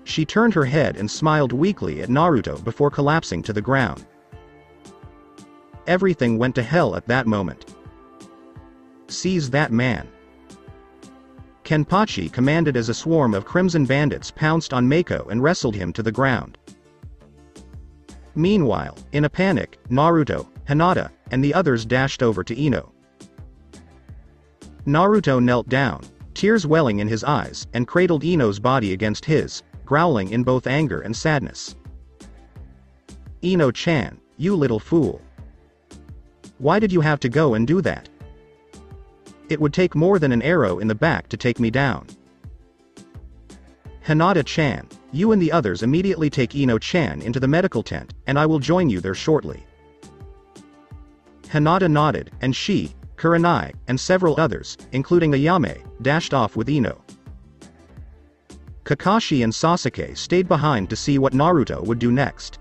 She turned her head and smiled weakly at Naruto before collapsing to the ground. Everything went to hell at that moment. Seize that man. Kenpachi commanded as a swarm of crimson bandits pounced on Mako and wrestled him to the ground. Meanwhile, in a panic, Naruto, Hinata, and the others dashed over to Ino. Naruto knelt down, tears welling in his eyes, and cradled Ino's body against his, growling in both anger and sadness. Ino-chan, you little fool. Why did you have to go and do that? It would take more than an arrow in the back to take me down. Hinata-chan, you and the others immediately take Ino-chan into the medical tent, and I will join you there shortly. Hinata nodded, and she, Kurenai, and several others, including Ayame, dashed off with Ino. Kakashi and Sasuke stayed behind to see what Naruto would do next.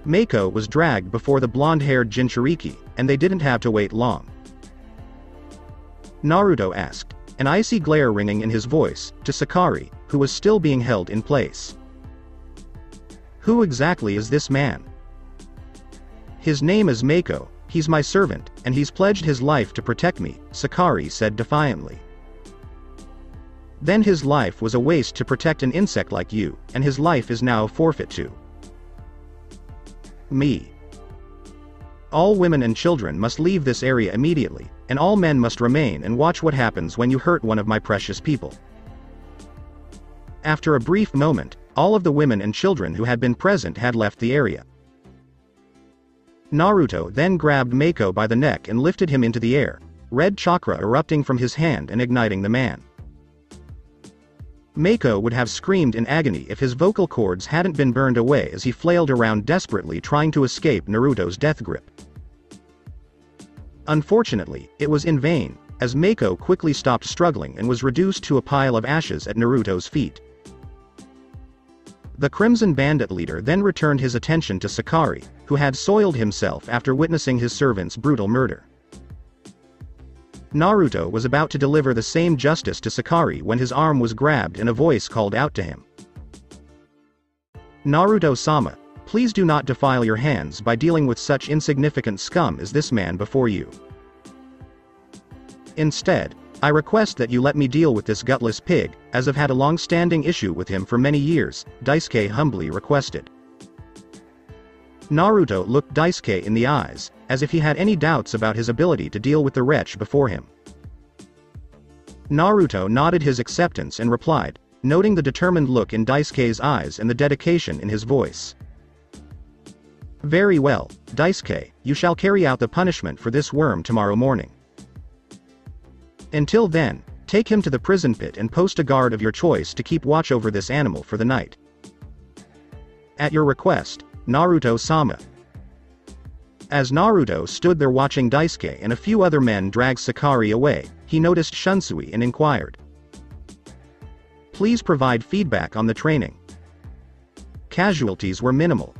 Mako was dragged before the blonde-haired Jinchuriki, and they didn't have to wait long. Naruto asked, an icy glare ringing in his voice, to Sakari, who was still being held in place. Who exactly is this man? His name is Mako, he's my servant, and he's pledged his life to protect me, Sakari said defiantly. Then his life was a waste to protect an insect like you, and his life is now forfeit to me. All women and children must leave this area immediately, and all men must remain and watch what happens when you hurt one of my precious people. After a brief moment, all of the women and children who had been present had left the area. Naruto then grabbed Mako by the neck and lifted him into the air, red chakra erupting from his hand and igniting the man. Mako would have screamed in agony if his vocal cords hadn't been burned away as he flailed around desperately trying to escape Naruto's death grip. Unfortunately, it was in vain, as Mako quickly stopped struggling and was reduced to a pile of ashes at Naruto's feet. The Crimson Bandit leader then returned his attention to Sakari, who had soiled himself after witnessing his servant's brutal murder. Naruto was about to deliver the same justice to Sakari when his arm was grabbed and a voice called out to him. Naruto-sama, please do not defile your hands by dealing with such insignificant scum as this man before you. Instead, I request that you let me deal with this gutless pig, as I've had a long-standing issue with him for many years, Daisuke humbly requested. Naruto looked Daisuke in the eyes, as if he had any doubts about his ability to deal with the wretch before him. Naruto nodded his acceptance and replied, noting the determined look in Daisuke's eyes and the dedication in his voice. "Very well, Daisuke, you shall carry out the punishment for this worm tomorrow morning. Until then, take him to the prison pit and post a guard of your choice to keep watch over this animal for the night. At your request, Naruto-sama." As Naruto stood there watching Daisuke and a few other men drag Sakari away, he noticed Shunsui and inquired, "Please provide feedback on the training." Casualties were minimal.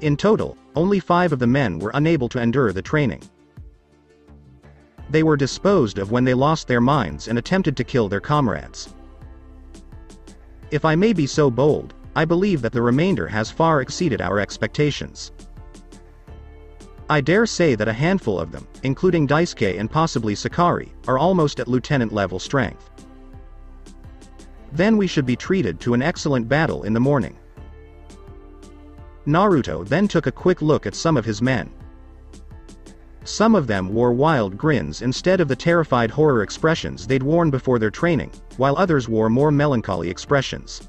In total, only 5 of the men were unable to endure the training. They were disposed of when they lost their minds and attempted to kill their comrades. If I may be so bold, I believe that the remainder has far exceeded our expectations. I dare say that a handful of them, including Daisuke and possibly Sakari, are almost at lieutenant level strength. Then we should be treated to an excellent battle in the morning. Naruto then took a quick look at some of his men. Some of them wore wild grins instead of the terrified horror expressions they'd worn before their training, while others wore more melancholy expressions.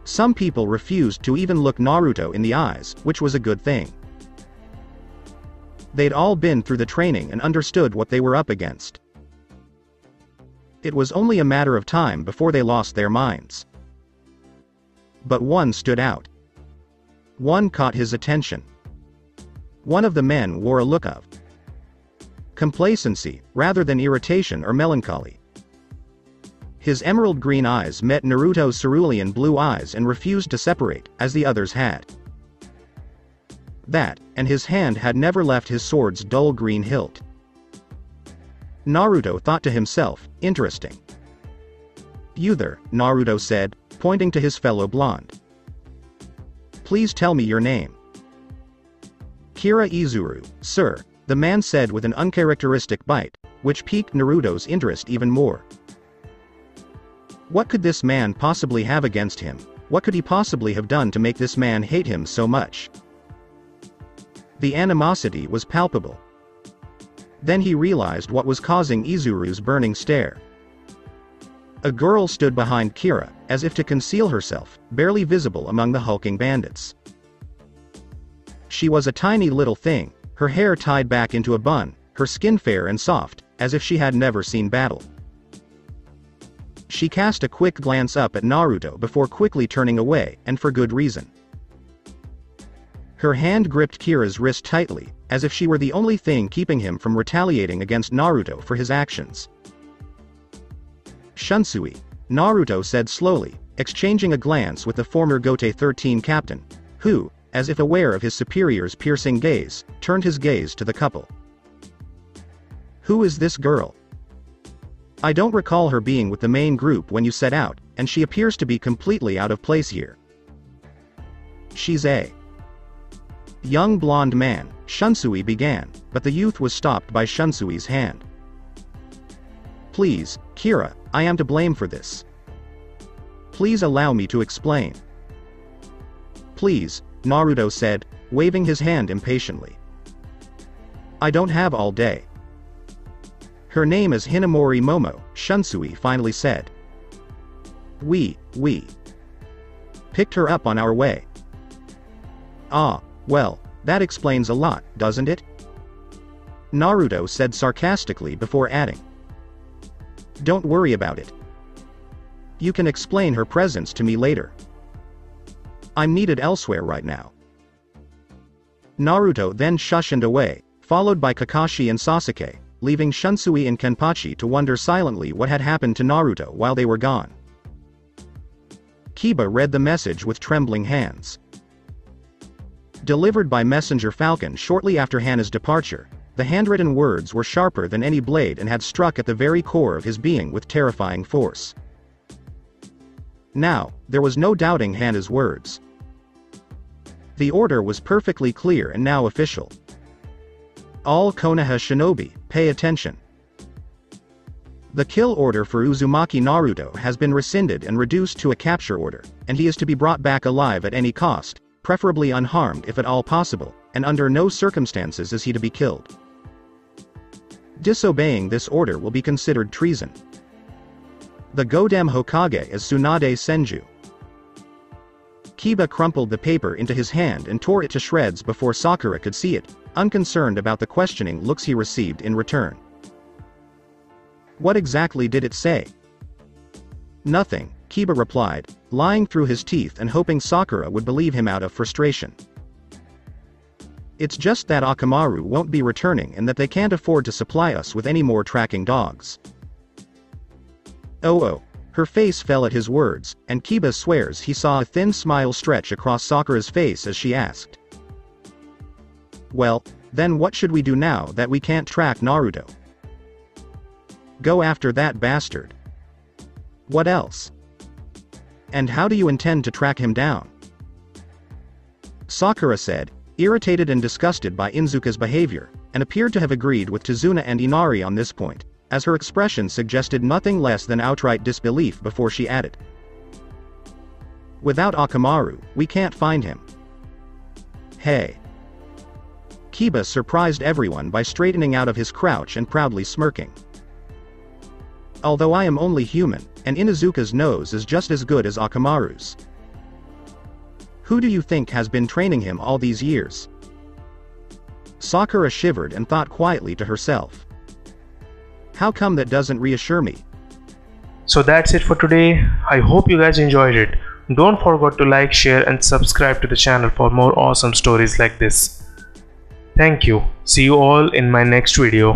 Some people refused to even look Naruto in the eyes, which was a good thing. They'd all been through the training and understood what they were up against. It was only a matter of time before they lost their minds. But one stood out. One caught his attention. One of the men wore a look of complacency, rather than irritation or melancholy. His emerald green eyes met Naruto's cerulean blue eyes and refused to separate, as the others had. That, and his hand had never left his sword's dull green hilt. Naruto thought to himself, interesting. "You there," Naruto said, pointing to his fellow blonde. "Please tell me your name." "Kira Izuru, sir," the man said with an uncharacteristic bite, which piqued Naruto's interest even more. What could this man possibly have against him? What could he possibly have done to make this man hate him so much? The animosity was palpable. Then he realized what was causing Izuru's burning stare. A girl stood behind Kira, as if to conceal herself, barely visible among the hulking bandits. She was a tiny little thing, her hair tied back into a bun, her skin fair and soft, as if she had never seen battle. She cast a quick glance up at Naruto before quickly turning away, and for good reason. Her hand gripped Kira's wrist tightly, as if she were the only thing keeping him from retaliating against Naruto for his actions. "Shunsui," Naruto said slowly, exchanging a glance with the former Gote 13 captain, who, as if aware of his superior's piercing gaze, turned his gaze to the couple. "Who is this girl? I don't recall her being with the main group when you set out, and she appears to be completely out of place here." "She's a young blonde man," Shunsui began, but the youth was stopped by Shunsui's hand. "Please, Kira, I am to blame for this. Please allow me to explain." "Please," Naruto said, waving his hand impatiently. "I don't have all day." "Her name is Hinamori Momo," Shunsui finally said. We picked her up on our way." "Ah, well, that explains a lot, doesn't it?" Naruto said sarcastically before adding, "Don't worry about it. You can explain her presence to me later. I'm needed elsewhere right now." Naruto then shushed away, followed by Kakashi and Sasuke, leaving Shunsui and Kenpachi to wonder silently what had happened to Naruto while they were gone. Kiba read the message with trembling hands. Delivered by Messenger Falcon shortly after Hana's departure, the handwritten words were sharper than any blade and had struck at the very core of his being with terrifying force. Now, there was no doubting Hana's words. The order was perfectly clear and now official. All Konoha shinobi, pay attention. The kill order for Uzumaki Naruto has been rescinded and reduced to a capture order, and he is to be brought back alive at any cost, preferably unharmed if at all possible, and under no circumstances is he to be killed. Disobeying this order will be considered treason. The Godem Hokage is Tsunade Senju. Kiba crumpled the paper into his hand and tore it to shreds before Sakura could see it, unconcerned about the questioning looks he received in return. What exactly did it say? Nothing, Kiba replied, lying through his teeth and hoping Sakura would believe him out of frustration. It's just that Akamaru won't be returning and that they can't afford to supply us with any more tracking dogs. Oh. Her face fell at his words, and Kiba swears he saw a thin smile stretch across Sakura's face as she asked. Well, then what should we do now that we can't track Naruto? Go after that bastard. What else? And how do you intend to track him down? Sakura said, irritated and disgusted by Izuka's behavior, and appeared to have agreed with Tazuna and Inari on this point, as her expression suggested nothing less than outright disbelief before she added. Without Akamaru, we can't find him. Hey. Kiba surprised everyone by straightening out of his crouch and proudly smirking. Although I am only human, and Inuzuka's nose is just as good as Akamaru's. Who do you think has been training him all these years? Sakura shivered and thought quietly to herself. How come that doesn't reassure me? So that's it for today. I hope you guys enjoyed it. Don't forget to like, share and subscribe to the channel for more awesome stories like this. Thank you. See you all in my next video.